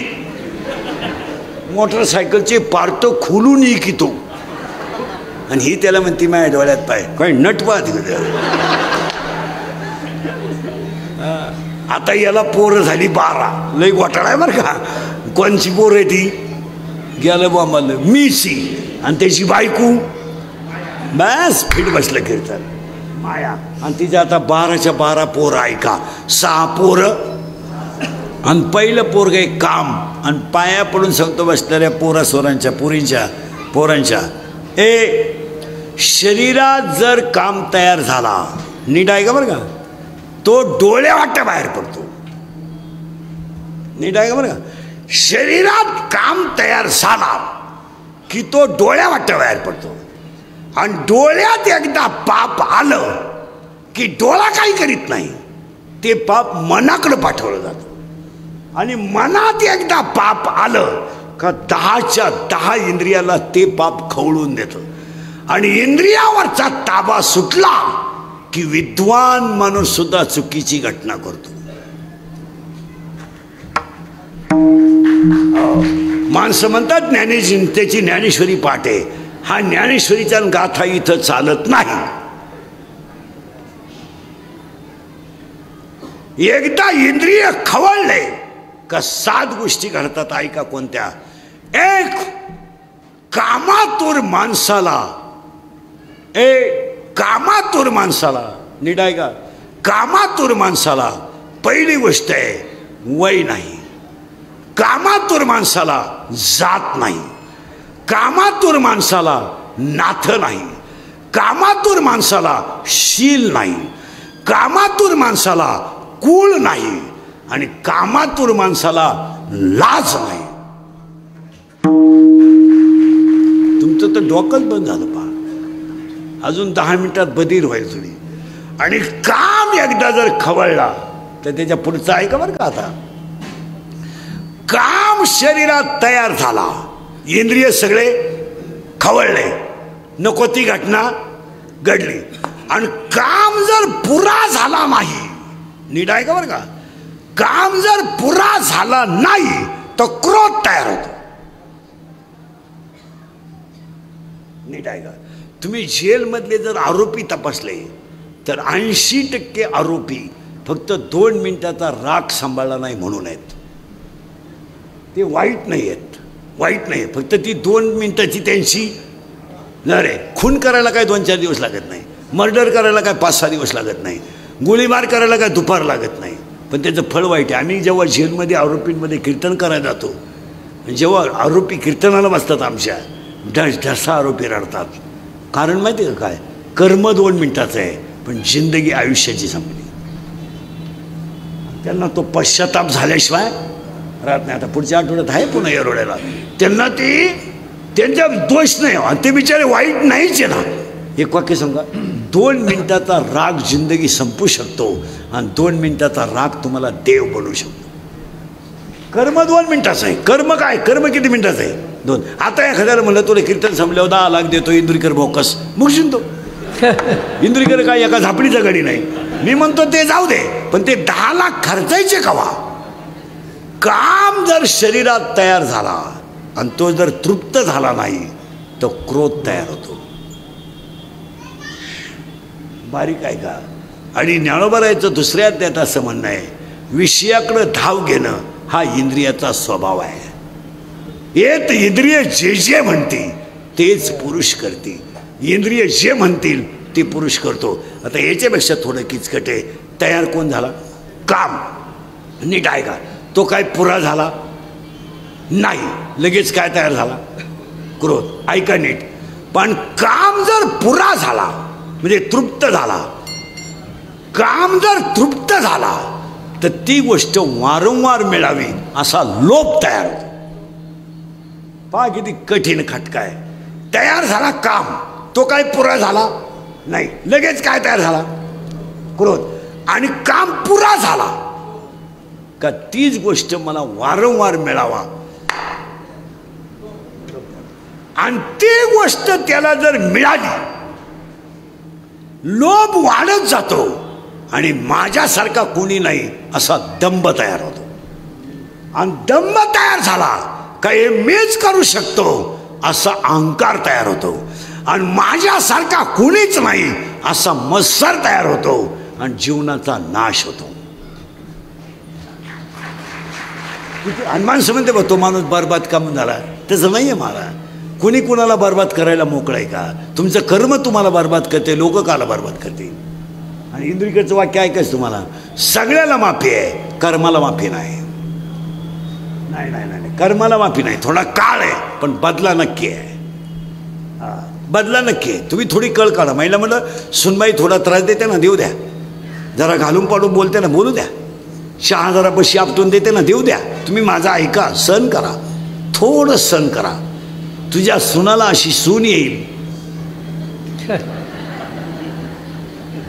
मोटरसायकलचे पार्ट खोलून इकितो आणि ही त्याला म्हणती माझ्या डोळ्यात पाय, काही नटपात. आता याला पोरं झाली 12. लई घोटाळा आहे बरं का. कोणची पोरं आहे ती? गेलं बांबाला मीसी. आणि त्याची बायको बस फिट बसलं कीर्तन माया. आणि तिच्या आता 12च्या 12 पोरं. ऐका, 6 पोरं आणि पहिलं पोरग एक काम. आणि पाया पडून सांगतो बसणाऱ्या पोरासोरांच्या पोरांच्या शरीरात जर काम तयार झाला, नीट आहे का बरं का, तो डोळ्या वाट्या बाहेर पडतो. नीट आहे का बरं का. शरीरात काम तयार झाला की तो डोळ्या वाट्या बाहेर पडतो. आणि डोळ्यात एकदा पाप आलं की डोळा काही करीत नाही, ते पाप मनाकडे पाठवलं जातं. आणि मनात एकदा पाप आलं का 10च्या 10 इंद्रियाला ते पाप खवळून देतं. आणि इंद्रियावरचा ताबा सुटला की विद्वान माणूस सुद्धा चुकीची घटना करतो. माणसं म्हणतात त्याची ज्ञानेश्वरी पाठ आहे. हा ज्ञानेश्वरीच्या गाथा इथं चालत नाही. एकदा इंद्रिय खवळले का 7 गोष्टी घडतात. ऐका कोणत्या. एक, कामातुर माणसाला नीट आहे का, कामातुर माणसाला पहिली गोष्ट आहे वय नाही. कामातुर माणसाला जात नाही. कामातुर माणसाला नाथ नाही. कामातुर माणसाला शील नाही. कामातुर माणसाला कुळ नाही. आणि कामातुर माणसाला लाज नाही. तुमचं तर डोकंच बंद झालं पहा. अजून 10 मिनिटात बधीर होईल थोडी. आणि काम एकदा जर खवळला तर त्याच्या पुढचं आहे का बरं का. आता काम शरीरात तयार झाला, इंद्रिय सगळे खवळले, नको ती घटना घडली. आणि काम जर पुरा झाला नाही, नीट आहे का बरं का, काम जर पुरा झाला नाही तर क्रोध तयार होतो. नीट आहे का. तुम्ही जेलमधले जर आरोपी तपासले तर 80% आरोपी फक्त 2 मिनिटाचा राग सांभाळला नाही म्हणून आहेत. ते वाईट नाही आहेत, वाईट नाही. फक्त ती 2 मिनिटाची त्यांची रे. खून करायला काय 2-4 दिवस लागत नाही. मर्डर करायला काय 5-6 दिवस लागत नाही. गोळीबार करायला काय दुपार लागत नाही. पण त्याचं फळ वाईट आहे. आम्ही जेव्हा जेलमध्ये आरोपींमध्ये कीर्तन करायला जातो, जेव्हा आरोपी कीर्तनाला बसतात आमच्या, ढसा आरोपी रडतात. कारण माहिती आहे का काय, कर्म 2 मिनिटाचं आहे पण जिंदगी आयुष्याची संपली. त्यांना तो पश्चाताप झाल्याशिवाय राहत नाही. आता पुढच्या आठवड्यात आहे पुन्हा येरोड्याला. त्यांना ती त्यांचा दोष नाही आणि ते बिचारे वाईट नाहीच आहे ना. एक वाक्य सांगा, 2 मिनिटाचा राग जिंदगी संपू शकतो आणि 2 मिनिटाचा राग तुम्हाला देव बनवू शकतो. कर्म 2 मिनिटाचं आहे. कर्म काय, कर्म किती मिनिटाचं आहे? 2. आता एखाद्याला म्हणलं तुला कीर्तन संपल्यावर 10 लाख देतो इंदुरीकर बोकस, मुगशील तो. इंदुरीकर काय एका झापडीचा गाडी नाही. मी म्हणतो ते जाऊ दे, पण ते 10 लाख खर्चायचे कवा. काम जर शरीरात तयार झाला आणि तो जर तृप्त झाला नाही तर क्रोध तयार होतो. बारीक आहे का. आणि ज्ञानोबरायचं दुसऱ्या त्यात असं म्हणणं आहे, विषयाकडं धाव घेणं हा इंद्रियाचा स्वभाव आहे. येत इंद्रिय जे म्हणते तेच पुरुष करते. इंद्रिय जे म्हणतील ते पुरुष करतो. आता याच्यापेक्षा थोडं किचकट आहे. तयार कोण झाला? काम. नीट आहे का. तो काय पुरा झाला नाही, लगेच काय तयार झाला? क्रोध. ऐका नीट. पण काम जर पुरा झाला म्हणजे तृप्त झाला, काम जर तृप्त झाला तर ती गोष्ट वारंवार मिळावी असा लोभ तयार होतो. पहा किती कठीण खटका आहे. तयार झाला काम, तो काय पुरा झाला नाही, लगेच काय तयार झाला? क्रोध. आणि काम पुरा झाला का तीच गोष्ट मला वारंवार मिळावा, आणि ती गोष्ट त्याला जर मिळाली, लोभ वाढत जातो आणि माझ्यासारखा कोणी नाही असा दंभ तयार होतो. आणि दंभ तयार झाला का हे मीच करू शकतो असा अहंकार तयार होतो. आणि माझ्यासारखा कोणीच नाही असा मत्सर तयार होतो आणि जीवनाचा नाश होतो. हनुमान समजते बघ, तो माणूस बरबाद का म्हणून झाला. तसं नाही आहे महाराज. कुणी कुणाला बरबाद करायला मोकळं आहे का? तुमचं कर्म तुम्हाला बरबाद करते, लोक काला बरबाद करते. आणि इंद्रियकडचं वाक्य ऐकायचं तुम्हाला, सगळ्याला माफी आहे, कर्माला माफी नाही. नाही नाही नाही, कर्माला माफी नाही. थोडा काळ आहे पण बदला नक्की आहे. बदला नक्की आहे. तुम्ही थोडी कळ काढा. महिला म्हटलं सुनबाई थोडा त्रास देते ना, देऊ द्या. जरा घालून पाडून बोलते ना, बोलू द्या. चहा जरा बशी आपटून देते ना, देऊ द्या. तुम्ही माझा ऐका, सहन करा, थोडं सहन करा. तुझ्या सुनाला अशी सून येईल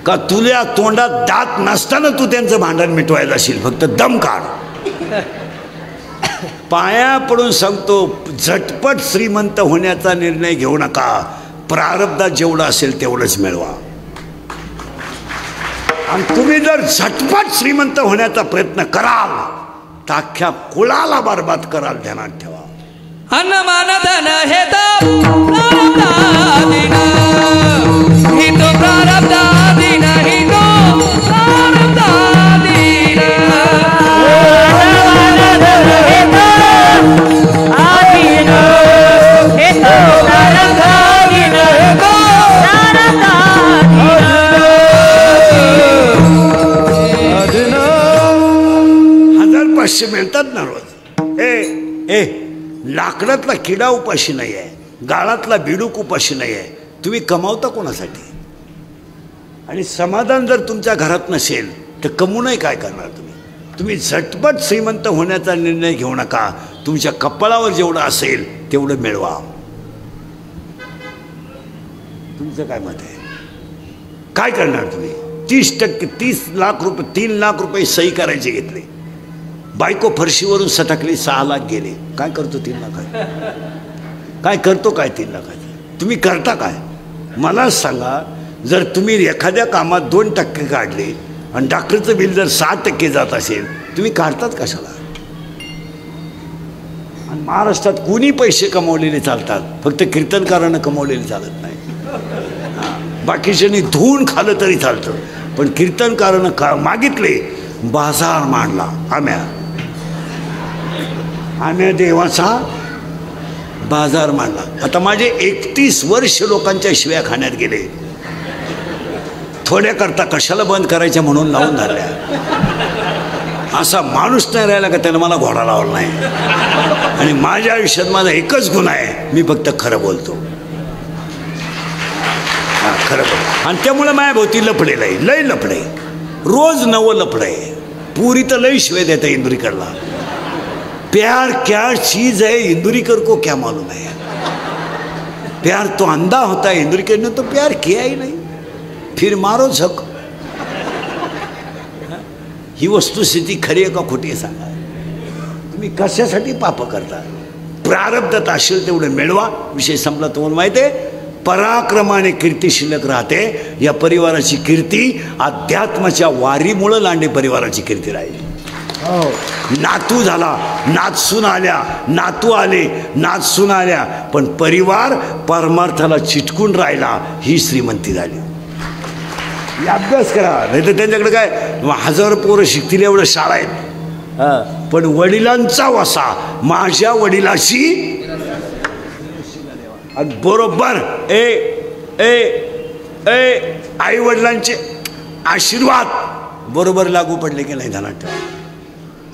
का तुझ्या तोंडात दात नसताना तू त्यांचं भांडण मिटवायला असेल. फक्त दम काढ. पाया पडून सांगतो, झटपट श्रीमंत होण्याचा निर्णय घेऊ नका. प्रारब्धात जेवढं असेल तेवढंच मिळवा. आणि तुम्ही जर झटपट श्रीमंत होण्याचा प्रयत्न कराल तर अख्ख्या कुळाला बरबाद कराल, ध्यानात ठेवा. अन्न मान धन हे तो प्रारब्धाधीन, ही तो प्रारब्धाधीन, ही तो प्रारब्धाधीन. $1,500 मिळतात ना रोज. ए लाकडातला किडा उपाशी नाही आहे, गाळातला बिडूक उपाशी नाही आहे. तुम्ही कमावता कोणासाठी? आणि समाधान जर तुमच्या घरात नसेल तर कमवूनही काय करणार तुम्ही? तुम्ही झटपट श्रीमंत होण्याचा निर्णय घेऊ नका. तुमच्या कपाळावर जेवढं असेल तेवढं मिळवा. तुमचं काय मत आहे? काय करणार तुम्ही? 30% 30 लाख रुपये 3 लाख रुपये सही करायचे घेतले, बायको फरशीवरून सटकली, 6 लाख गेले. काय करतो 3 लाखात? काय करतो काय 3 लाखात? तुम्ही करता काय? मला सांगा. जर तुम्ही एखाद्या कामात 2% काढले आणि डॉक्टरचं बिल जर 6% जात असेल, तुम्ही काढतात कशाला? आणि महाराष्ट्रात कोणी पैसे कमवलेले चालतात, फक्त कीर्तनकारानं कमवलेले चालत नाही. बाकीच्यांनी धुवून खाल्लं तरी चालतं, पण कीर्तनकारानं मागितले, बाजार मांडला. आम्या देवाचा बाजार मांडला. आता माझे 31 वर्ष लोकांच्या शिव्या खाण्यात गेले. थोड्या करता कशाला बंद करायच्या म्हणून लावून धरल्या. असा माणूस नाही राहिला का त्यानं मला घोडा लावला नाही. आणि माझ्या आयुष्यात माझा एकच गुण आहे, मी फक्त खरं बोलतो. खरं बोलतो. आणि त्यामुळे माझ्या भोवती लफडेल आहे, लय लफडे, रोज नवं लफड आहे. पुरी तर लई शिवाय देता इंदुरीकरला. प्यार क्या चीज है इंदुरीकर को क्या मालूम है. प्यार तो अंधा होता है, इंदुरीकर ने तो प्यार किया ही नहीं, फिर मारो झक. ही वस्तुस्थिती खरी आहे का खोटी आहे सांगा? तुम्ही कशासाठी पाप करता? प्रारब्धात असेल तेवढं मिळवा, विषय संपला. तुम्हाला माहिती आहे, पराक्रमाने कीर्ती शिल्लक राहते. या परिवाराची कीर्ती अध्यात्माच्या वारीमुळं लांडे परिवाराची कीर्ती राहिली. नातू झाला, नातसून आल्या, नातू आले, नातसून आल्या, पण परिवार परमार्थाला चिटकून राहिला, ही श्रीमंती झाली. अभ्यास करा, नाही तर त्यांच्याकडे काय 1000 पोरं शिकतील एवढं शाळा आहेत, पण वडिलांचा वसा माझ्या वडिलाशी. बरोबर आई वडिलांचे आशीर्वाद बरोबर लागू पडले की नाही ध्यानात ठेवा.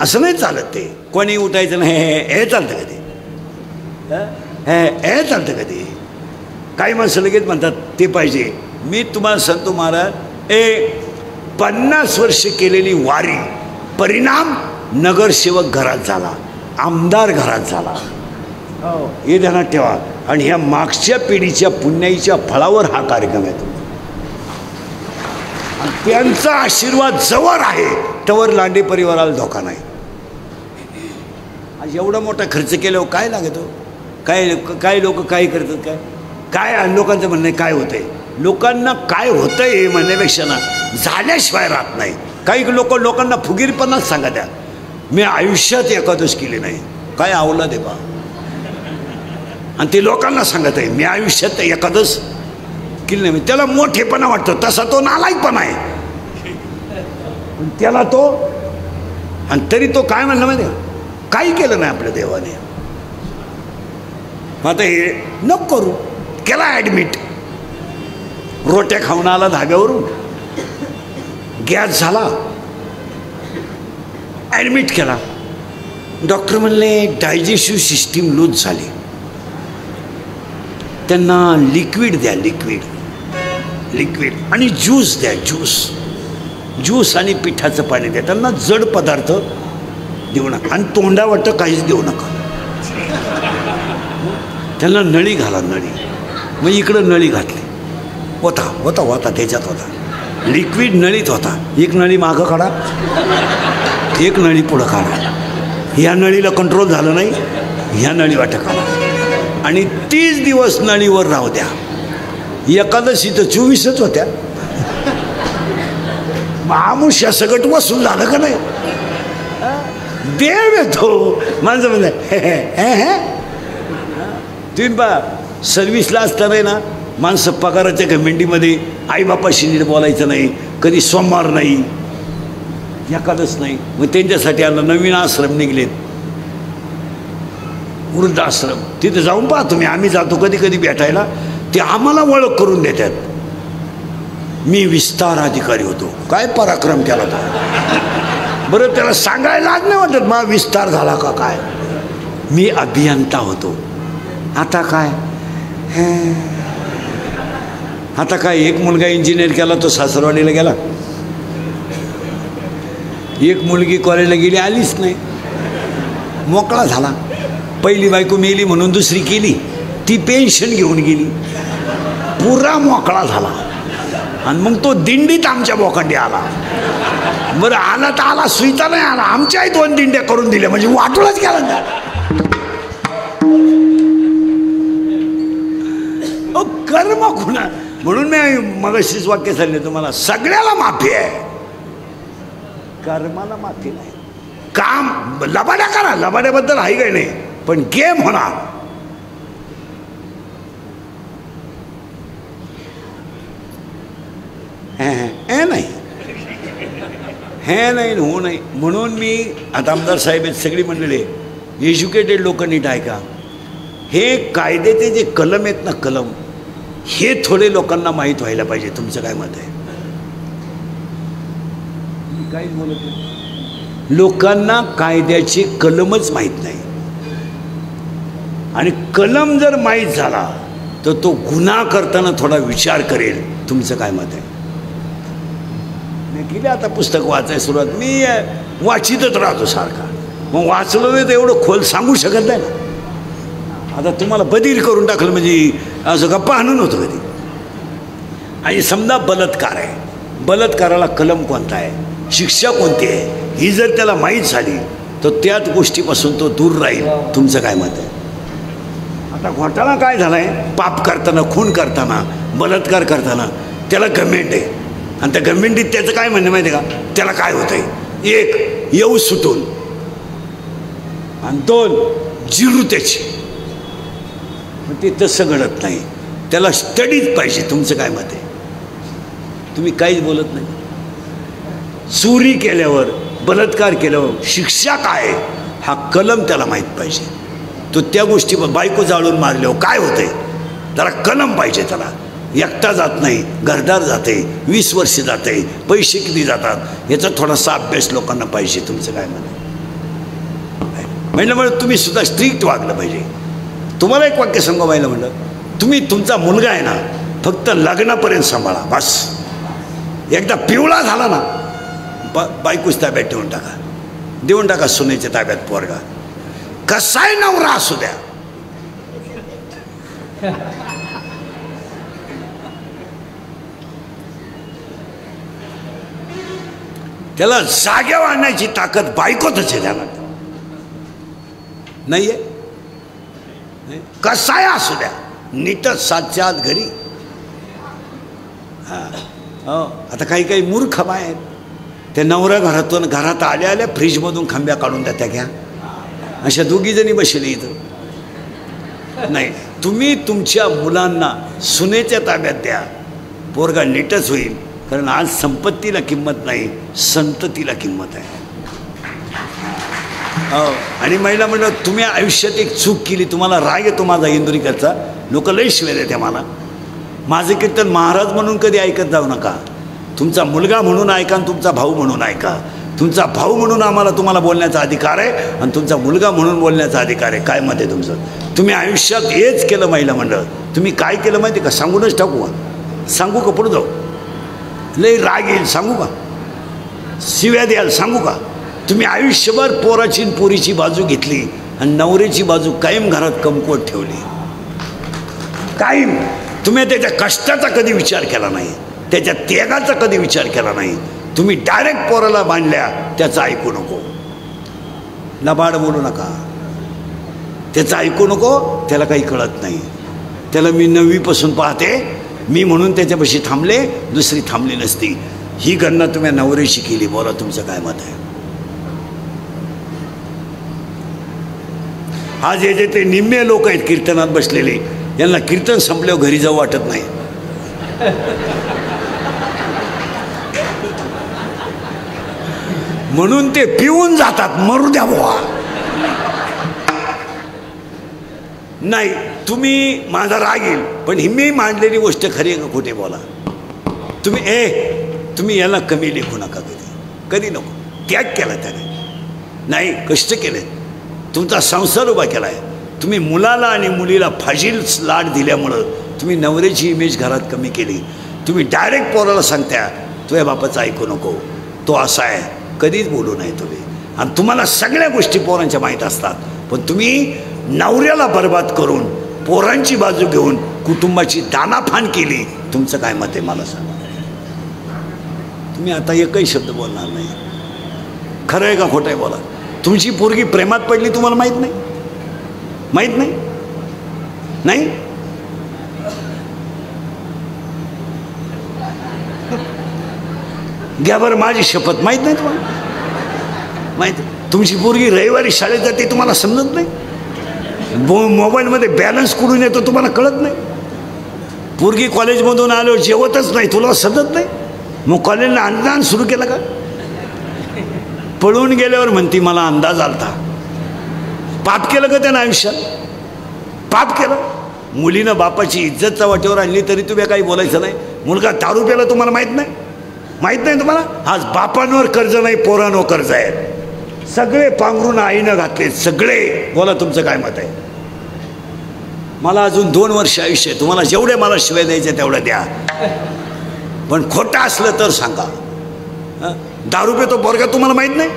असं नाही चालत. ते कोणी उठायचं नाही, हे चालतं कधी, हे चालतं कधी. काही माणसं लगेच म्हणतात ते पाहिजे. मी तुम्हाला सांगतो महाराज, 50 वर्ष केलेली वारी, परिणाम नगरसेवक घरात झाला, आमदार घरात झाला. हे ध्यानात ठेवा. आणि ह्या मागच्या पिढीच्या पुण्याईच्या फळावर हा कार्यक्रम आहे. आणि त्यांचा आशीर्वाद जवळ आहे तवर लांडे परिवाराला धोका नाही. आज एवढा मोठा खर्च केल्यावर काय लागतो? काय लोक काय करतात? काय लोकांचं म्हणणं आहे काय होतंय? लोकांना काय होतंय हे म्हणण्यापेक्षा ना झाल्याशिवाय राहत नाही. काही लोकांना फुगीरपणाच सांगा द्या. मी आयुष्यात एकादश केली नाही, काय आवला दे बा. आणि ते लोकांना सांगत आहे मी आयुष्यात एकादश केली नाही. त्याला मोठेपणा वाटतो, तसा तो नालायकपणा आहे. त्याला तो, आणि तरी तो काय म्हणला माहिती आहे, काही केलं नाही आपल्या देवाने. आता हे नको करू, केला ॲडमिट, रोट्या खाऊन आला धाब्यावरून, गॅस झाला, ॲडमिट केला. डॉक्टर म्हणले डायजेस्टिव्ह सिस्टीम लूज झाली, त्यांना लिक्विड द्या, लिक्विड आणि ज्यूस द्या, ज्यूस आणि पिठाचं पाणी द्या. त्यांना जड पदार्थ देऊ नका आणि तोंडावाटं काहीच देऊ नका. त्यांना नळी घाला, नळी. मग इकडं नळी घातली, होता त्याच्यात होता लिक्विड, नळीत होता. एक नळी मागं काढा, एक नळी पुढं काढा. ह्या नळीला कंट्रोल झालं नाही, ह्या नळी वाटं काढा. आणि 30 दिवस नळीवर राहू द्या. एकादशी तर 24च होत्या. आमुष्या सगट वसूल झालं का नाही? देव येतो. माणसं म्हणतात तुम्ही पहा सर्व्हिसला असताना ना माणसं पगाराच्या घमेंडीमध्ये आईबापाशी नीट बोलायचं नाही, कधी सोमवार नाही, एखादच नाही. मग त्यांच्यासाठी आला नवीन आश्रम निघलेत, वृद्धाश्रम. तिथे जाऊन पहा तुम्ही. आम्ही जातो कधी कधी भेटायला, ते आम्हाला ओळख करून देतात. मी विस्तार अधिकारी होतो. काय पराक्रम केला तो. बरं त्याला सांगायला आज नाही वाटत मला विस्तार झाला का काय. मी अभियंता होतो. आता काय आता काय. एक मुलगा इंजिनियर केला तो सासरवाडीला गेला, एक मुलगी कॉलेजला गेली आलीच नाही, मोकळा झाला. पहिली बायको मेली म्हणून दुसरी केली, ती पेन्शन घेऊन गेली, पुरा मोकळा झाला. आणि मग तो दिंडीत आमच्या बोकांडी आला. बरं आला तर आला, सुईता नाही आला. आमच्याही 2 दिंड्या करून दिल्या, म्हणजे वाटूनच गेला त्या. कर्म खुणा. म्हणून मी मगाशीच वाक्य सांगले तुम्हाला, सगळ्याला माफी आहे, कर्माला माफी नाही. काम लबाड्या करा, लबाड्याबद्दल आहे काही नाही, पण गेम होणार. नाही हे नाही हो नाही. म्हणून मी आता आमदार साहेब आहेत, सगळी मंडळी एज्युकेटेड लोक नीट ऐका. हे कायद्याचे जे कलम आहेत ना, कलम हे थोडे लोकांना माहीत व्हायला पाहिजे. तुमचं काय मत आहे. मी काहीच बोलत नाही. लोकांना कायद्याचे कलमच माहीत नाही, आणि कलम जर माहीत झाला तर तो गुन्हा करताना थोडा विचार करेल. तुमचं काय मत आहे. मी केली आता पुस्तक वाचायला सुरुवात, मी वाचितच राहतो सारखा. मग वाचलं नाही तर एवढं खोल सांगू शकत नाही ना. आता तुम्हाला बधीर करून टाकलं म्हणजे असं गप्पा आणून होतं कधी. आणि समजा बलात्कार आहे, बलात्काराला कलम कोणता आहे, शिक्षा कोणती आहे, ही जर त्याला माहीत झाली तर त्याच गोष्टीपासून तो दूर राहील. तुमचं काय मत आहे. आता घोटाळा काय झाला आहे, पाप करताना, खून करताना, बलात्कार करताना त्याला गव्हर्मेंट आहे. आणि त्या गव्हर्मेंटीत त्याचं काय म्हणणं माहिती आहे का, त्याला काय होतं आहे, 1 येऊ सुटून, आणि 2 जिरू त्याची. ते तसं घडत नाही, त्याला स्टडीज पाहिजे. तुमचं काय मत आहे. तुम्ही काहीच बोलत नाही. चोरी केल्यावर, बलात्कार केल्यावर शिक्षा काय हा कलम त्याला माहीत पाहिजे. तो त्या गोष्टी, बायको जाळून मारल्यावर काय होतंय, त्याला कलम पाहिजे. त्याला एकटा जात नाही, घरदार जाते, 20 वर्ष जाते, पैसे किती जातात, याचा थोडासा अभ्यास लोकांना पाहिजे. तुमचं काय मत आहे. म्हणलं तुम्ही सुद्धा स्ट्रिक्ट वागलं पाहिजे. तुम्हाला एक वाक्य सांगू व्हायला म्हणलं, तुम्ही तुमचा मुलगा आहे ना, फक्त लग्नापर्यंत सांभाळा बस. एकदा पिवळा झाला ना, बायकोच ताब्यात देऊन टाका सुनेच्या ताब्यात पोरगा. कसाय नवरा असू द्या, त्याला जाग्यावर आणण्याची ताकद बायकोतच आहे. त्याला नाही आहे. कसाय असू द्या, नीटच 7च्या आत घरी. हो, आता काही काही मूर्ख बाय आहेत, त्या नवऱ्या घरात आल्या आल्या फ्रीजमधून खांब्या काढून द्या, त्या घ्या. अशा 2 जणी बसले इथं. नाही, तुम्ही तुमच्या मुलांना सुनेच्या ताब्यात द्या, पोरगा नीटच होईल. कारण आज संपत्तीला किंमत नाही, संततीला किंमत आहे. हो, आणि महिला म्हणलं तुम्ही आयुष्यात एक चूक केली, तुम्हाला राग येतो माझा इंदुरीकरचा, लोक लय शिव्या देते मला. माझे कीर्तन महाराज म्हणून कधी ऐकत जाऊ नका. तुमचा मुलगा म्हणून ऐका आणि तुमचा भाऊ म्हणून ऐका. तुमचा भाऊ म्हणून आम्हाला तुम्हाला बोलण्याचा अधिकार आहे, आणि तुमचा मुलगा म्हणून बोलण्याचा अधिकार आहे. काय मत आहे तुमचं. तुम्ही आयुष्यात हेच केलं महिला मंडळ. तुम्ही काय केलं माहिती का, सांगूनच टाकू का, सांगू का, पुढे जाऊ, लय राग येईल सांगू का, शिव्या द्याल सांगू का. तुम्ही आयुष्यभर पोराची पोरीची बाजू घेतली आणि नवऱ्याची बाजू कायम घरात कमकुवत ठेवली. कायम तुम्ही त्याच्या कष्टाचा कधी विचार केला नाही, त्याच्या त्यागाचा कधी विचार केला नाही. तुम्ही डायरेक्ट पोराला बांधल्या, त्याचं ऐकू नको, लबाड बोलू नका, त्याचं ऐकू नको. त्याला काही कळत नाही. त्याला मी 9वीपासून पाहते, मी म्हणून त्याच्यापाशी थांबले, दुसरी थांबली नसती. ही गणना तुम्ही नवऱ्याशी केली. बोला तुमचं काय मत आहे. आज हे जे ते निम्मे लोक आहेत कीर्तनात बसलेले, यांना कीर्तन संपल्यावर घरी जाऊ वाटत नाही. म्हणून ते पिऊन जातात. मरू द्या बुवा. नाही, तुम्ही माझा राग येईल, पण ही मी मांडलेली गोष्ट खरी आहे का खोटे बोला. तुम्ही याला कमी लेखू नका. कधी नको. त्याग केला त्याने, नाही कष्ट केले, तुमचा संसार उभा केला आहे. तुम्ही मुलाला आणि मुलीला फाजील लाड दिल्यामुळं तुम्ही नवऱ्याची इमेज घरात कमी केली. तुम्ही डायरेक्ट पोराला सांगता तुझ्या बापाचं ऐकू नको, तो असा आहे, कधीच बोलू नये तुम्ही. आणि तुम्हाला सगळ्या गोष्टी पोरांच्या माहीत असतात, पण तुम्ही नवऱ्याला बर्बाद करून पोरांची बाजू घेऊन कुटुंबाची दानाफान केली. तुमचं काय मत आहे मला सांगा. तुम्ही आता एकही शब्द बोलणार नाही. खरं आहे का खोटं आहे बोला. तुमची पोरगी प्रेमात पडली तुम्हाला माहीत नाही? माहीत नाही? नाही घ्या बरं माझी शपथ. माहीत नाही तुम्हाला? माहीत. तुमची पोरगी रविवारी शाळेत जाते तुम्हाला समजत नाही? मोबाईलमध्ये बॅलन्स कुठून येतो तुम्हाला कळत नाही? पोरगी कॉलेजमधून आलो जेवतच नाही तुला समजत नाही? मग कॉलेजला अन्नदान सुरू केलं का? पळून गेल्यावर म्हणती मला अंदाज आलता. पाप केलं का त्यानं आयुष्यात? पाप केलं. मुलीनं बापाची इज्जतचा वाटेवर आणली तरी तुम्ही काही बोलायचं नाही. मुलगा दारू प्याला तुम्हाला माहीत नाही? माहीत नाही तुम्हाला? आज बापांवर कर्ज नाही, पोरांवर कर्ज आहे. सगळे पांघरून आईनं घातले सगळे. बोला तुमचं काय मत आहे? मला अजून 2 वर्ष आयुष्य आहे. तुम्हाला जेवढे मला शिवाय द्यायचे तेवढं द्या, पण खोटं असलं तर सांगा. दारू पितो पोरगा तुम्हाला माहीत नाही?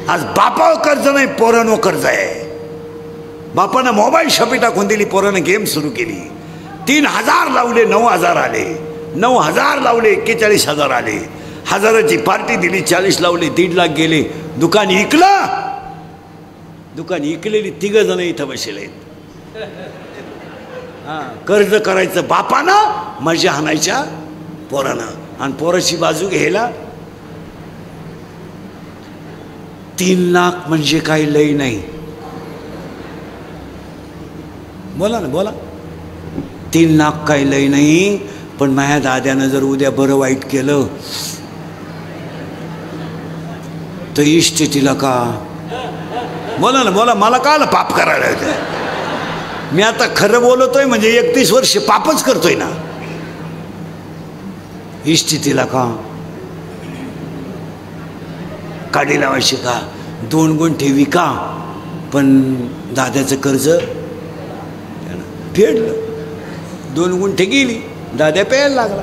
आज बापावर कर्ज नाही, पोरांवर कर्ज आहे. बापानं मोबाईल शॉपी टाकून दिली, पोरानं गेम सुरू केली. 3000 लावले 9000 आले, 9000 लावले 41,000 आले. 1000ची पार्टी दिली, 40 लावले 1.5 लाख गेले. दुकान इकलं. दुकान इकलेली 3 जण इथं बसले आहेत. कर्ज करायचं बापानं, मजा हाणायच्या पोरानं, आणि पोराची बाजू घ्यायला 3 लाख म्हणजे काही लई नाही. बोला ना बोला. 3 लाख काही लई नाही, पण माझ्या दाद्यानं जर उद्या बरं वाईट केलं तर इष्टेटीला का? बोला ना बोला. मला काल पाप करायला होतं. मी आता खरं बोलतोय म्हणजे 31 वर्ष पापच करतोय ना. इष्टेटीला का? काढी लावायची का? 2 गुंठे विका, पण दाद्याचं कर्ज फेडलं. 2 गुंठे गेली, दाद्या प्यायला लागला.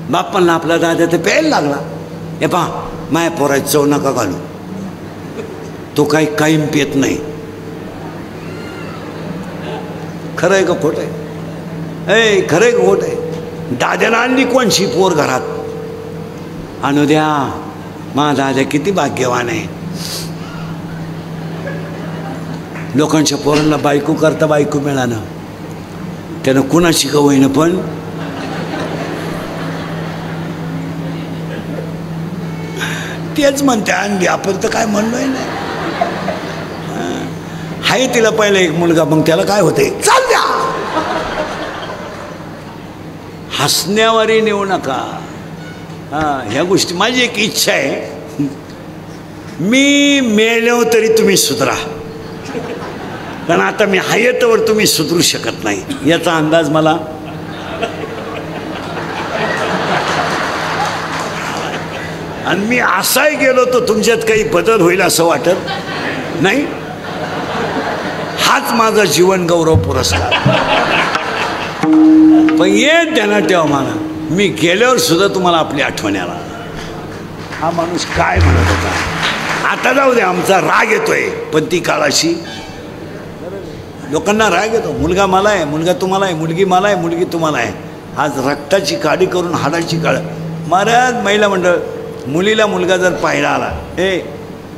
बाप्पांना आपला दाद्या तर प्यायला लागला. हे पहा, माया पोराची चव नका घालू, तो काही कायम पेत नाही. खरं आहे का खोटं आहे? खरं आहे का खोटं आहे? दाद्याला आणली कोणची पोर घरात? आणू द्या. मा दादा किती भाग्यवान आहे. लोकांच्या पोरांना बायको करता बायको मिळालं, त्यानं कुणाची का होईना पण तेच म्हणते आणली. आपण तर काय म्हणलोय नाही. हाय तिला पहिला एक मुलगा, मग त्याला काय होते? चाल द्या. हसण्यावारी नेऊ नका. ह्या गोष्टी माझी एक इच्छा आहे, मी मेलो तरी तुम्ही सुधरा, कारण आता मी हयतवर तुम्ही सुधरू शकत नाही याचा अंदाज मला. आणि मी असाही गेलो तर तुमच्यात काही बदल होईल असं वाटत नाही. हाच माझा जीवन गौरव पुरस्कार. पण ये ध्यानात ठेवा, मला मी गेल्यावर सुद्धा तुम्हाला आपली आठवण आला. हा माणूस काय म्हणत होता. आता जाऊ दे, आमचा राग येतोय, पण ती काळाशी लोकांना राग येतो. मुलगा मला आहे, मुलगा तुम्हाला आहे, मुलगी मला आहे, मुलगी तुम्हाला आहे. आज रक्ताची काडी करून हाडाची काळ. महाराज महिला मंडळ, मुलीला मुलगा जर पाहिला आला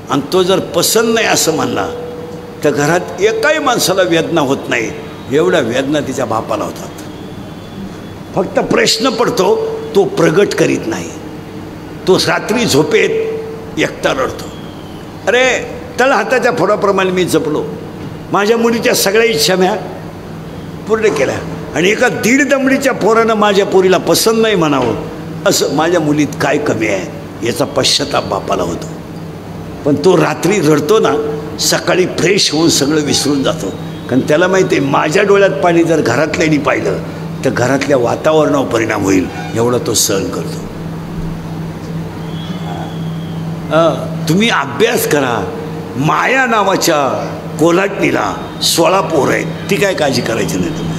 आणि तो जर पसंत नाही असं म्हणला तर घरात एकाही माणसाला वेदना होत नाही, एवढ्या वेदना तिच्या बापाला होतात. फक्त प्रश्न पडतो, तो प्रगट करीत नाही. तो रात्री झोपेत एकटा रडतो. अरे तळ हाताच्या फोडाप्रमाणे मी जपलो, माझ्या मुलीच्या सगळ्या इच्छा म्या पूर्ण केल्या आणि एका 1.5 दमडीच्या पोरानं माझ्या पोरीला पसंत नाही म्हणावं असं माझ्या मुलीत काय कमी आहे याचा पश्चाताप बापाला होतो. पण तो रात्री रडतो ना, सकाळी फ्रेश होऊन सगळं विसरून जातो. कारण त्याला माहिती आहे माझ्या डोळ्यात पाणी जर घरातल्यानी पाहिलं तर घरातल्या वातावरणावर परिणाम होईल, एवढा तो सहन करतो. तुम्ही अभ्यास करा. माया नावाच्या कोल्हाटणीला 16 पोरं आहेत, ती काय काळजी करायची नाही तुम्ही.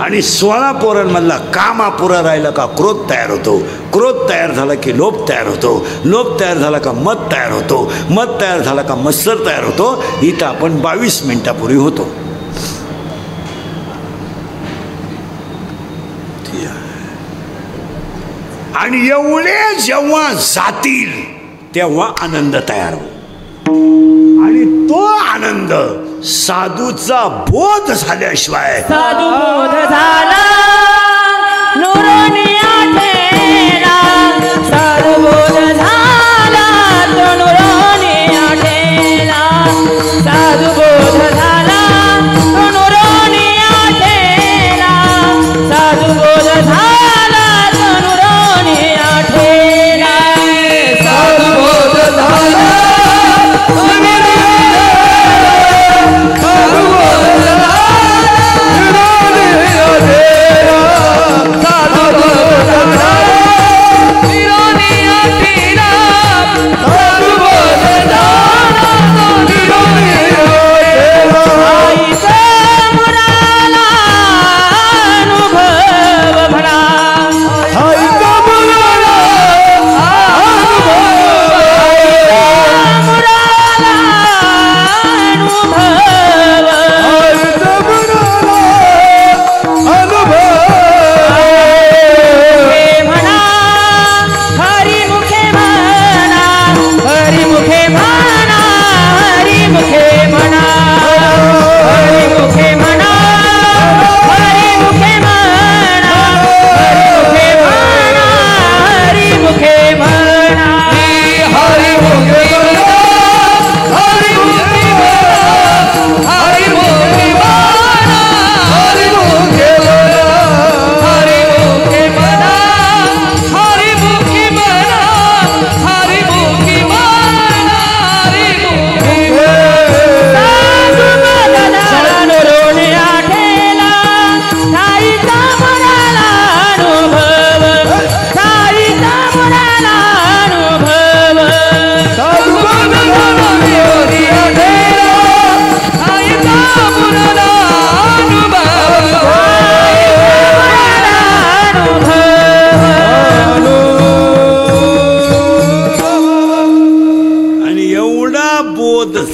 आणि 16 पोरांमधला काम अपुरा राहिला का क्रोध तयार होतो, क्रोध तयार झाला की लोभ तयार होतो, लोभ तयार झाला का मत तयार होतो, मत तयार झाला का मत्सर तयार होतो. इथं आपण 22 मिनिटापूर्वी होतो. आणि एवढे जेव्हा जातील तेव्हा आनंद तयार हो. आणि तो आनंद साधूचा बोध झाल्याशिवाय, साधू बोध झाला नुरानी आठेला, साधू बोध झाला तो नुरानी आठेला, साधू बोध झाला तो नुरानी आठेला, साधू बोध झाला तो नुरानी आठेला, साधू बोध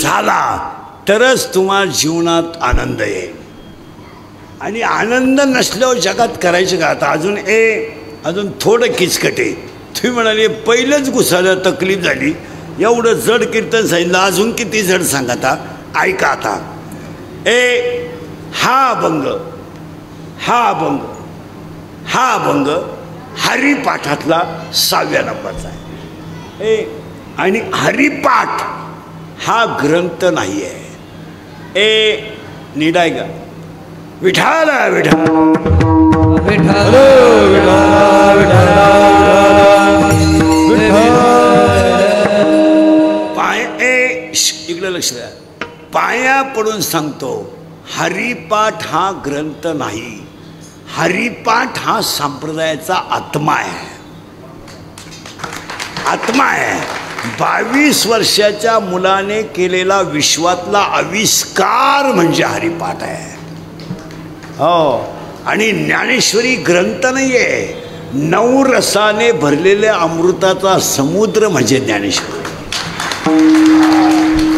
झाला तरच तुम्हाला जीवनात आनंद येईल. आणि आनंद नसल्यावर जगात करायचं का. आता अजून थोडं किचकट आहे. तुम्ही म्हणाले पहिलंच घुसायला तकलीफ झाली, एवढं जड कीर्तन सांगितलं, अजून किती जड सांगा. आता ऐका. आता हा अभंग हरिपाठातला 6व्या नंबरचा आहे. आणि हरिपाठ हा ग्रंथ नाही आहे. नीट आहे का. विठाल विठाल विठाल इकडे लक्ष द्या. पाया पडून सांगतो, हरिपाठ हा ग्रंथ नाही. हरिपाठ हा संप्रदायाचा आत्मा आहे. 22 वर्षाच्या मुलाने केलेला विश्वातला आविष्कार म्हणजे हरिपाठ आहे. हो. आणि ज्ञानेश्वरी ग्रंथ नाही आहे, 9 रसाने भरलेल्या अमृताचा समुद्र म्हणजे ज्ञानेश्वरी.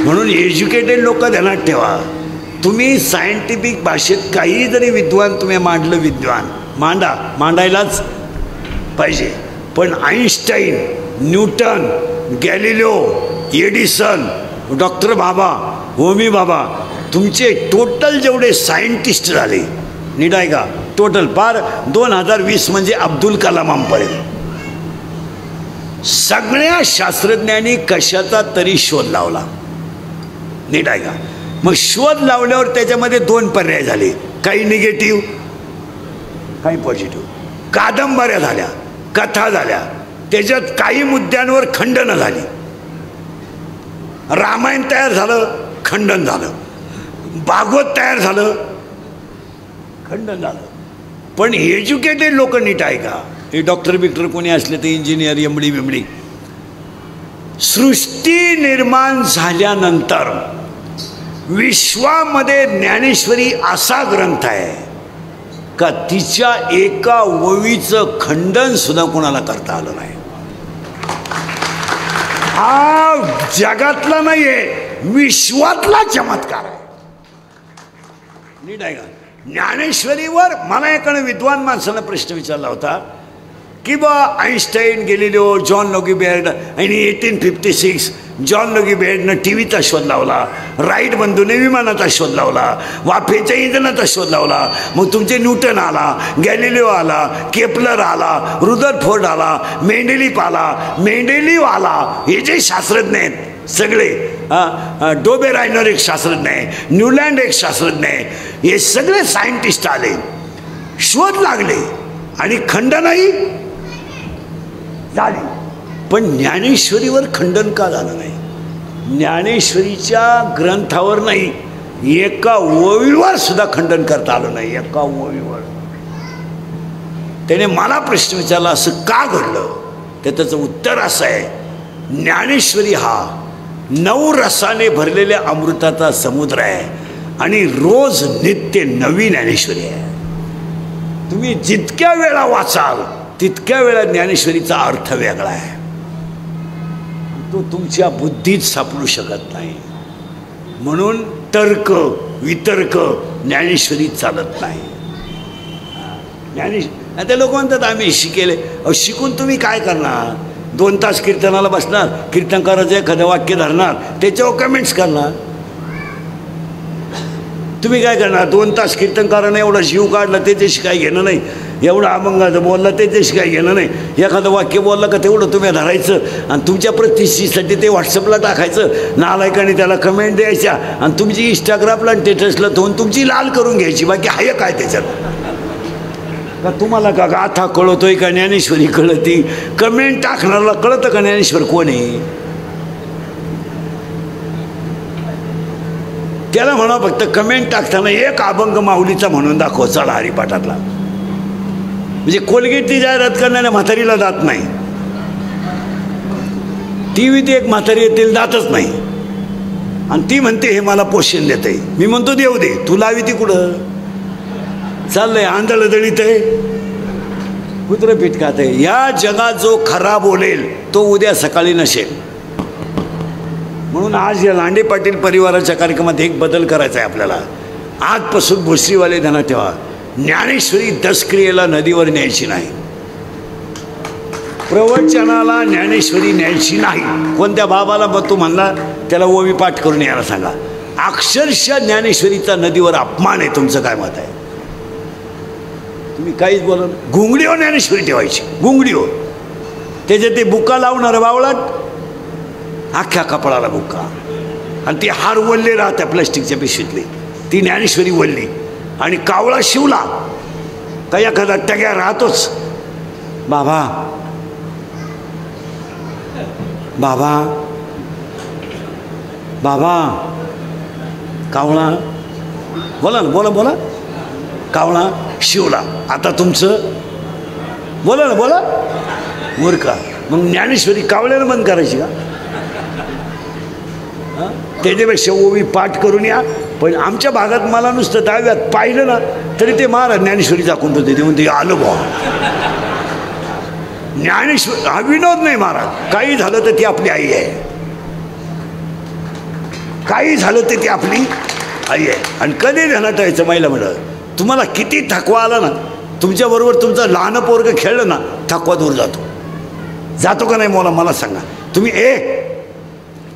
म्हणून एज्युकेटेड लोक ध्यानात ठेवा. तुम्ही सायंटिफिक भाषेत काही जरी विद्वान तुम्ही मांडलं, मांडायलाच पाहिजे. पण Einstein, Newton, Galileo, Edison, doctor बाबा, होमी बाबा, तुमचे टोटल जेवढे सायंटिस्ट झाले, नीट आहे का, टोटल पार 2020 म्हणजे अब्दुल कलामांपर्यंत सगळ्या शास्त्रज्ञांनी कशाचा तरी शोध लावला. नीट आहे का. मग शोध लावल्यावर त्याच्यामध्ये 2 पर्याय झाले, काही निगेटिव्ह काही पॉझिटिव्ह. कादंबऱ्या झाल्या, कथा झाल्या, त्याच्यात काही मुद्द्यांवर खंडनं झाली. रामायण तयार झालं, खंडन झालं. भागवत तयार झालं, खंडन झालं. पण एज्युकेटेड लोक नीट आहे का, हे डॉक्टर बिक्टर कोणी असले तर इंजिनियर एमडी बिमडी. सृष्टी निर्माण झाल्यानंतर विश्वामध्ये ज्ञानेश्वरी असा ग्रंथ आहे का तिच्या एका ओवीचं खंडन सुद्धा कोणाला करता आलं नाही. हा जगातला नाहीये, विश्वातला चमत्कार आहे. नीट आहे का. ज्ञानेश्वरीवर मला एकाने विद्वान माणसानं प्रश्न विचारला होता की बा आईन्स्टाईन, गेलिलिओ, जॉन लोगी बेअर्ड आणि 1856 जॉन लोगी बेअर्डनं टीव्हीचा शोध लावला, राईट बंधूने विमानाचा शोध लावला, वाफेच्या इंधनाचा शोध लावला, मग तुमचे न्यूटन आला, गॅलिलिओ आला, केपलर आला, रुदरफोर्ड आला, मेंडेलिफ आला, मेंडेलिव आला. हे जे शास्त्रज्ञ आहेत सगळे, डोबे रायनर एक शास्त्रज्ञ आहे, न्यूलँड एक शास्त्रज्ञ आहे, हे सगळे सायंटिस्ट आले, शोध लागले आणि खंडनही झाली. पण ज्ञानेश्वरीवर खंडन का झालं नाही. ज्ञानेश्वरीच्या ग्रंथावर नाही, एका ओवीवर सुद्धा खंडन करता आलं नाही. एका ओवीवर. त्याने मला प्रश्न विचारला असं का घडलं, तर त्याचं उत्तर असं आहे, ज्ञानेश्वरी हा 9 रसाने भरलेल्या अमृताचा समुद्र आहे आणि रोज नित्य नवी ज्ञानेश्वरी आहे. तुम्ही जितक्या वेळा वाचाल तितक्या वेळा ज्ञानेश्वरीचा अर्थ वेगळा आहे, तो तुमच्या बुद्धीत सापडू शकत नाही. म्हणून तर्क वितर्क ज्ञानेश्वरीत चालत नाही. ते लोक म्हणतात आम्ही शिकेले. शिकून तुम्ही काय करणार. 2 तास कीर्तनाला बसणार, कीर्तनकाराचं एखादं वाक्य धरणार, त्याच्यावर कमेंट्स करणार. तुम्ही काय करणार. 2 तास कीर्तनकाराने एवढा जीव काढला त्याच्याशी काही घेणं नाही, एवढं अभंगाचं बोलला त्याच्याशी काही घेणं नाही. एखादं वाक्य बोललं का तेवढं तुम्ही धरायचं आणि तुमच्या प्रतिष्ठेसाठी ते व्हॉट्सअपला टाकायचं, नालायकाने त्याला कमेंट द्यायच्या आणि तुमची इंस्टाग्रामला आणि स्टेटसला ठेवून तुमची लाल करून घ्यायची. बाकी हाय काय त्याच्यात. का तुम्हाला का गाथा कळतोय का ज्ञानेश्वरी कळती. कमेंट टाकणाऱ्याला कळतं का ज्ञानेश्वर कोण आहे. त्याला म्हणा फक्त कमेंट टाकताना एक अभंग माऊलीचा म्हणून दाखव चला हरिपाठातला. म्हणजे कोलगेटची जाहिरात करणाऱ्या म्हातारीला दात नाही, टीव्हीत एक म्हातारी येतील दातच नाही आणि ती म्हणते हे मला पोषण देते. मी म्हणतो देऊ दे, तू लावी ती कुठं चाललंय. आंधळ दळीत आहे, कुत्रं पीठ खात आहे. या जगात जो खरा बोलेल तो उद्या सकाळी नसेल. म्हणून आज या लांडे पाटील परिवाराच्या कार्यक्रमात एक बदल करायचा आहे आपल्याला. आजपासून भोसरीवाले ध्यानात ठेवा, ज्ञानेश्वरी दसक्रियेला नदीवर न्यायची नाही, प्रवचनाला ज्ञानेश्वरी न्यायची नाही. कोणत्या बाबाला मग तू म्हणला त्याला ओवी पाठ करून यायला सांगा. अक्षरशः ज्ञानेश्वरीचा नदीवर अपमान आहे. तुमचं काय मत आहे. तुम्ही काहीच बोला. घुंगडीवर ज्ञानेश्वरी ठेवायची, घुंगडीवर. त्याच्यात ते बुक्का लावणार बावळात, अख्ख्या कपडाला बुक्का आणि ती हार वल्ले राहत्या प्लास्टिकच्या पिशवीतली, ती ज्ञानेश्वरी वल्ली आणि कावळा शिवला तर एखादा टग्या राहतोच. बाबा बाबा बाबा कावळा बोला ना, बोला बोला. कावळा शिवला, आता तुमचं बोला ना, बोला. मूर्खा. मग ज्ञानेश्वरी कावळ्यानं बंद करायची का. त्याच्यापेक्षा ओवी पाठ करून या. पण आमच्या भागात मला नुसतं दहाव्यात पाहिलं ना तरी ते महाराज ज्ञानेश्वरी दाखवून होते, ते म्हणते आलं भाऊ ज्ञानेश्वर. हा विनोद नाही महाराज. काही झालं तर ती आपली आई आहे, काही झालं तर ती आपली आई आहे. आणि कधी ध्यानात यायचं महिला म्हणलं, तुम्हाला किती थकवा आला ना, तुमच्याबरोबर तुमचं लहान पोरगं खेळलं ना, थकवा दूर जातो. जातो का नाही मला मला सांगा.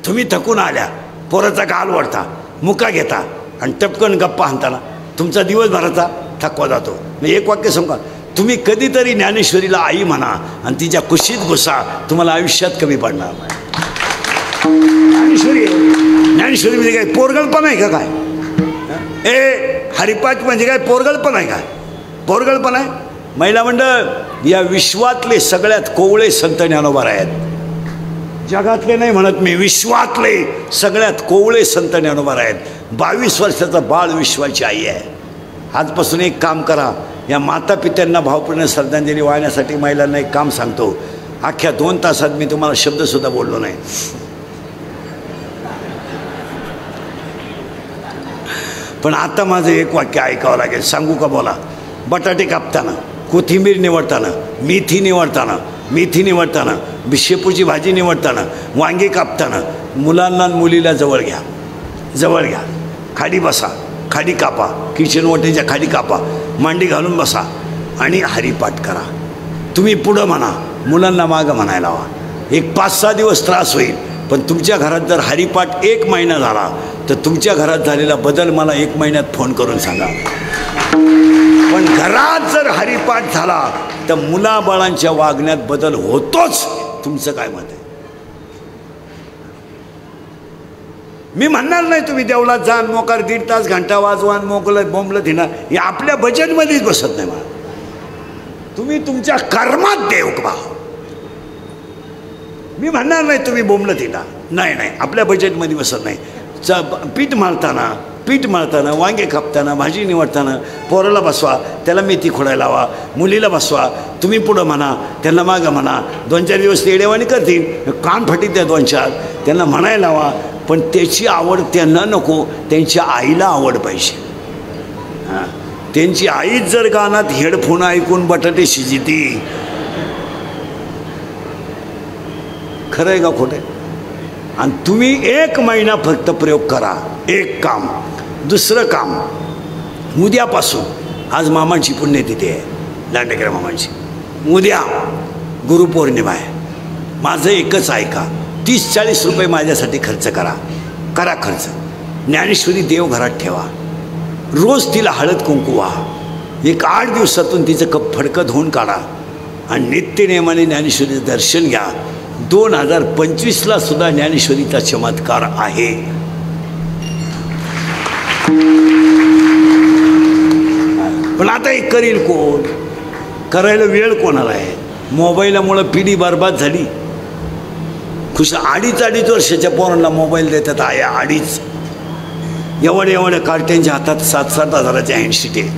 तुम्ही थकून आल्या, पोराचा गाल वाढता, मुका घेता आणि टपकन गप्पा हाणताना तुमचा दिवसभराचा थकवा जातो. मी एक वाक्य सांगा, तुम्ही कधीतरी ज्ञानेश्वरीला आई म्हणा आणि तिच्या कुशीत घुसा, तुम्हाला आयुष्यात कमी पडणार. ज्ञानेश्वरी ज्ञानेश्वरी म्हणजे काय पोरगळपण आहे का काय? हरिपाठ म्हणजे काय पोरगळपण आहे काय? पोरगळपण आहे? महिला मंडळ या विश्वातले सगळ्यात कोवळे संत ज्ञानोबा आहेत. जगातले नाही म्हणत मी, विश्वातले सगळ्यात कोवळे संत ज्ञानोबा आहेत. 22 वर्षाचा बाळ विश्वाची आई आहे. आजपासून एक काम करा, या माता पित्यांना भावपूर्ण श्रद्धांजली वाहण्यासाठी महिलांना एक काम सांगतो. अख्ख्या 2 तासात मी तुम्हाला शब्दसुद्धा बोललो नाही. पण आता माझं एक वाक्य ऐकावं लागेल. सांगू का? बोला. बटाटे कापताना, कोथिंबीर निवडताना, मेथी निवडताना, शेपूची भाजी निवडताना, वांगे कापताना मुलांना मुलीला जवळ घ्या, खाली बसा, खाली कापा, किचन ओट्याच्या खाली कापा, मांडी घालून बसा आणि हरिपाठ करा. तुम्ही पुढं म्हणा, मुलांना मागं म्हणायला हवा. एक 5-6 दिवस त्रास होईल, पण तुमच्या घरात जर हरिपाठ 1 महिना झाला तर तुमच्या घरात झालेला बदल मला 1 महिन्यात फोन करून सांगा. पण घरात जर हरिपाठ झाला तर मुलाबाळांच्या वागण्यात बदल होतोच. तुमचं काय मत आहे? मी म्हणणार नाही तुम्ही देवळात जा, मोकार 1.5 तास घंटा वाजवा, मोकलं बोंबलं थिना, हे आपल्या बजेटमध्येच बसत नाही. मला तुम्ही तुमच्या कर्मात देव पहा. मी म्हणणार नाही तुम्ही बोंबलं थिना, नाही, आपल्या बजेटमध्ये बसत नाही. पीठ मळताना, वांगे कापताना, भाजी निवडताना पोराला बसवा, त्याला मेथी खोडायला लावा, मुलीला बसवा, तुम्ही पुढं म्हणा, त्यांना मागं म्हणा. 2-4 दिवस ते येडेवाणी करतील, कान फाटीत त्या 2-4, त्यांना म्हणायला लावा. पण त्याची आवड त्यांना नको, त्यांच्या आईला आवड पाहिजे. हां, त्यांची आईच जर कानात हेडफोन ऐकून बटाटे शिजिती, खरं आहे का खोटं आहे? आणि तुम्ही 1 महिना फक्त प्रयोग करा. एक काम. दुसरं काम, उद्यापासून, आज मामांची पुण्यतिथी आहे, दांडेकर मामांची. उद्या गुरुपौर्णिमा आहे. माझं एकच ऐका, 30-40 रुपये माझ्यासाठी खर्च करा खर्च. ज्ञानेश्वरी देव घरात ठेवा. रोज तिला हळद कुंकू व्हा. एक 8 दिवसातून तिचं फडकं धुवून काढा आणि नित्यनेमाने ज्ञानेश्वरीचं दर्शन घ्या. 2025ला सुद्धा ज्ञानेश्वरीचा चमत्कार आहे. पण आता एक करील कोण? करायला वेळ कोणाला आहे? मोबाईलमुळं पिढी बरबाद झाली. खुश 2.5 वर्षाच्या पोरांना मोबाईल देतात. आया 2.5 एवढ्या कार्ट्यांच्या हातात 7-7 हजाराच्या हँडशीट आहे.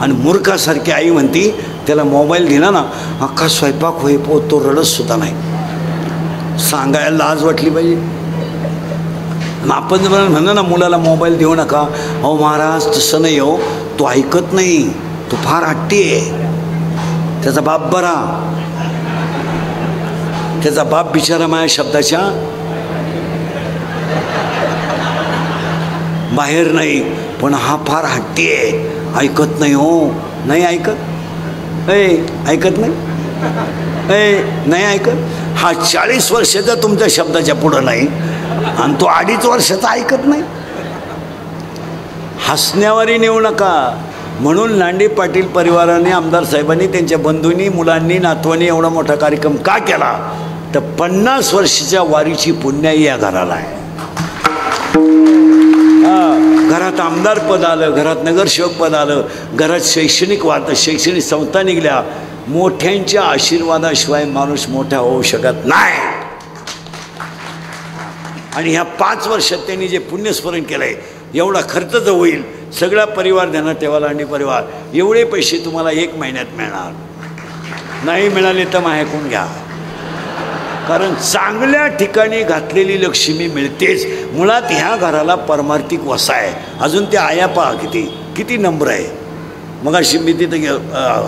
आणि मूर्खासारखी आई म्हणती त्याला मोबाईल दिला ना अख्खा स्वयंपाक होईपर्यंत तो रडत सुद्धा नाही. सांगायला लाज वाटली पाहिजे. आपण जर म्हणलं ना मुलाला मोबाईल देऊ नका, अहो महाराज तसं नाही हो, तो ऐकत नाही, तो फार हट्टी आहे, त्याचा बाप बरा, त्याचा बाप बिचारा माझ्या शब्दाच्या बाहेर नाही, पण हा फार हट्टी आहे, ऐकत नाही हो. नाही ऐकत, ऐकत नाही ऐकत. हा 40 वर्षाचा तुमच्या शब्दाच्या पुढं नाही आणि तो 2.5 वर्षाचा ऐकत नाही. हसण्यावरही नेऊ नका. म्हणून लांडे पाटील परिवाराने, आमदार साहेबांनी, त्यांच्या बंधूंनी, मुलांनी, नातवांनी एवढा मोठा कार्यक्रम का केला? तर 50 वर्षाच्या वारीची पुण्याई या घराला आहे. घरात आमदार पद आलं, घरात नगरसेवक पद आलं, घरात शैक्षणिक संस्था निघल्या. मोठ्यांच्या आशीर्वादाशिवाय माणूस मोठा होऊ शकत नाही. आणि ह्या 5 वर्षात त्यांनी जे पुण्यस्मरण केलं आहे, एवढा खर्च जो होईल, सगळा परिवार ध्यानात ठेवा. लांडे परिवार, एवढे पैसे तुम्हाला 1 महिन्यात मिळणार. नाही मिळाले तर माहेकून घ्या. कारण चांगल्या ठिकाणी घातलेली लक्ष्मी मिळतेच. मुळात ह्या घराला परमार्थिक वसा आहे. अजून त्या आया पहा किती नम्र आहे. मग अशी मी तिथं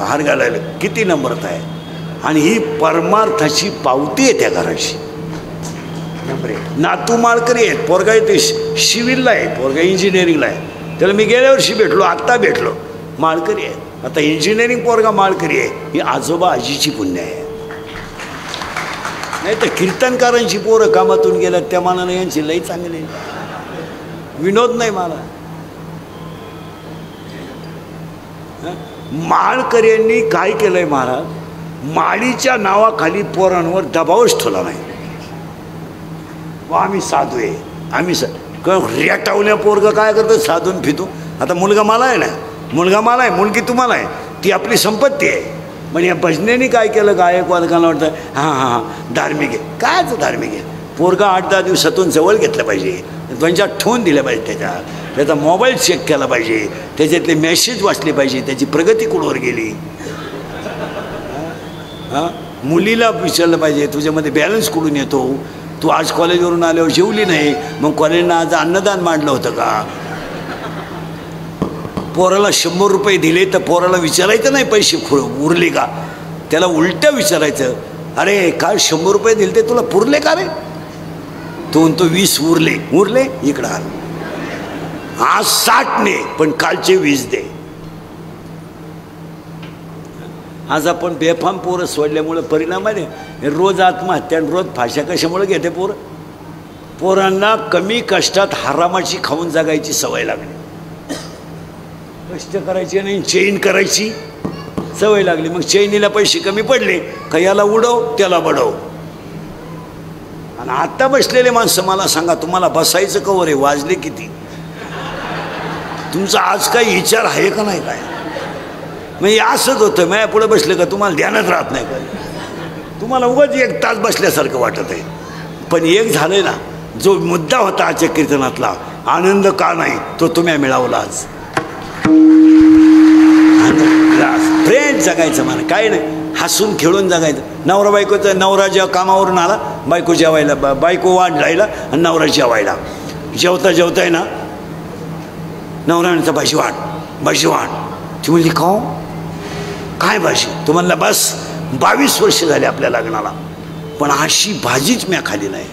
हार घालायला किती नम्रत आहे. आणि ही परमार्थाची पावती आहे त्या घराची. नातू माळकरी आहेत, पोरगा येते सिव्हिलला आहे, पोरगा इंजिनिअरिंगला आहे. त्याला मी गेल्या वर्षी भेटलो, आत्ता भेटलो. माळकरी आहे. आता इंजिनिअरिंग पोरगा माळकरी आहे. ही आजोबा आजीची पुण्य आहे. नाही तर कीर्तनकारांची पोरं कामातून गेल्यात, त्या मानाने यांची लई चांगली. विनोद नाही मला. माळकऱ्यांनी काय केलंय महाराज? माळीच्या नावाखाली पोरांवर दबावच ठेवला नाही. आम्ही साधू आहे, आम्ही रेटावल्या पोरगं काय करतं साधून फितून. आता मुलगा मला आहे ना, मुलगा मला आहे, मुलगी तुम्हाला आहे, ती आपली संपत्ती आहे. पण या भजनेने काय केलं, गायक वादकांना वाटतं हां हां हां धार्मिक आहे. कायच धार्मिक आहे? पोरगा 8-10 दिवसातून जवळ घेतलं पाहिजे, त्यांच्या ठेवून दिल्या पाहिजे, त्याचा मोबाईल चेक केला पाहिजे, त्याच्यातले मेसेज वाचले पाहिजे, त्याची प्रगती कुठवर गेली. हां, मुलीला विचारलं पाहिजे तुझ्यामध्ये बॅलन्स कुठून येतो, तू आज कॉलेजवरून आल्यावर जेवली नाही, मग कॉलेजनं आज अन्नदान मांडलं होतं का. पोराला 100 रुपये दिले तर पोराला विचारायचं नाही पैसे उरले का, त्याला उलटं विचारायचं, अरे काल 100 रुपये दिले ते तुला पुरले का रे. तो म्हणतो 20 उरले इकडं आण. आज 60 ने पण कालचे 20 दे. आज आपण बेफाम पोरं सोडल्यामुळे परिणाम आहे. रोज आत्महत्या आणि रोज फाशा कशामुळे घेते पोरांना कमी कष्टात हरामाची खाऊन जगायची सवय लागली. कष्ट करायची नाही, चैन करायची सवय लागली. मग चैनीला पैसे कमी पडले का याला उडव त्याला बडव. आणि आता बसलेले माणसं मला सांगा, तुम्हाला बसायचं कवर आहे, वाजले किती, तुमचा आज काही विचार आहे का नाही काय. मग असंच होतं, माझ्या पुढे बसले का तुम्हाला ध्यानात राहत नाही का, तुम्हाला उगाच 1 तास बसल्यासारखं वाटत आहे. पण एक झालंय ना, जो मुद्दा होता आजच्या कीर्तनातला, आनंद का नाही तो तुम्ही मिळवला. आज फ्रेंड जगायचं मला काय नाही, हसून खेळून जगायचं. नवरा बायकोचं, नवरा जेव्हा कामावरून आला बायको जेवायला, बायको वाढलायला आणि नवरा जेवायला. जेवता आहे ना नवरा म्हणता भाजी वाढ. ती म्हणली खाऊ काय भाजी. तो म्हणला बस 22 वर्ष झाले आपल्या लग्नाला, पण अशी भाजीच मी खाली नाही.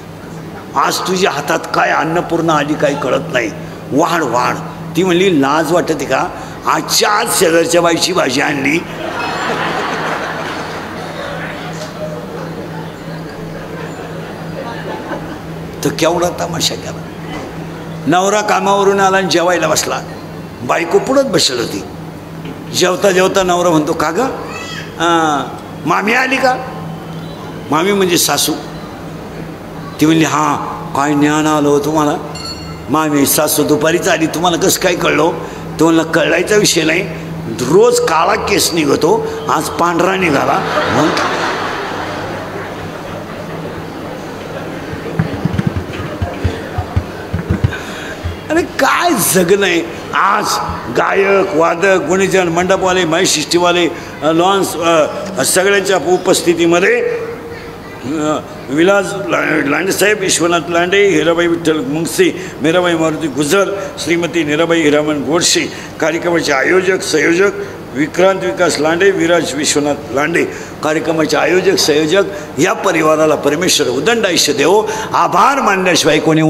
आज तुझ्या हातात काय अन्नपूर्णा आली काही कळत नाही, वाढ. ती म्हणली लाज वाटते का, आजच्या आज शेजारच्या बाईची भाजी आणली. तर केवढा तमाशा केला. नवरा कामावरून आला आणि जेवायला बसला, बायको पुढंच बसली होती. जेवता नवरा म्हणतो का ग मामी आली का. मामी म्हणजे सासू. ती म्हणली हां काय ज्ञान आलं तुम्हाला, मामी सासू दुपारीच आली, तुम्हाला कसं काय कळलं. तो म्हणला कळायचा विषय नाही, रोज काळा केस निघतो, आज पांढरा निघाला. अरे काय जगणं आहे. आज गायक वादक गुणीजन मंडपवाले महिशिष्टीवाले लॉन्स सगळ्यांच्या उपस्थितीमध्ये विलास लांडेसाहेब, विश्वनाथ लांडे, हिराबाई विठ्ठल मुंगसे, मीराबाई मारुती गुजर, श्रीमती नीराबाई हिरामन गोडसे, कार्यक्रमाचे आयोजक संयोजक विक्रांत विकास लांडे, विराज विश्वनाथ लांडे, कार्यक्रमाचे आयोजक संयोजक, या परिवाराला परमेश्वर उदंड आयुष्य देवो. आभार मानल्याशिवाय कोणी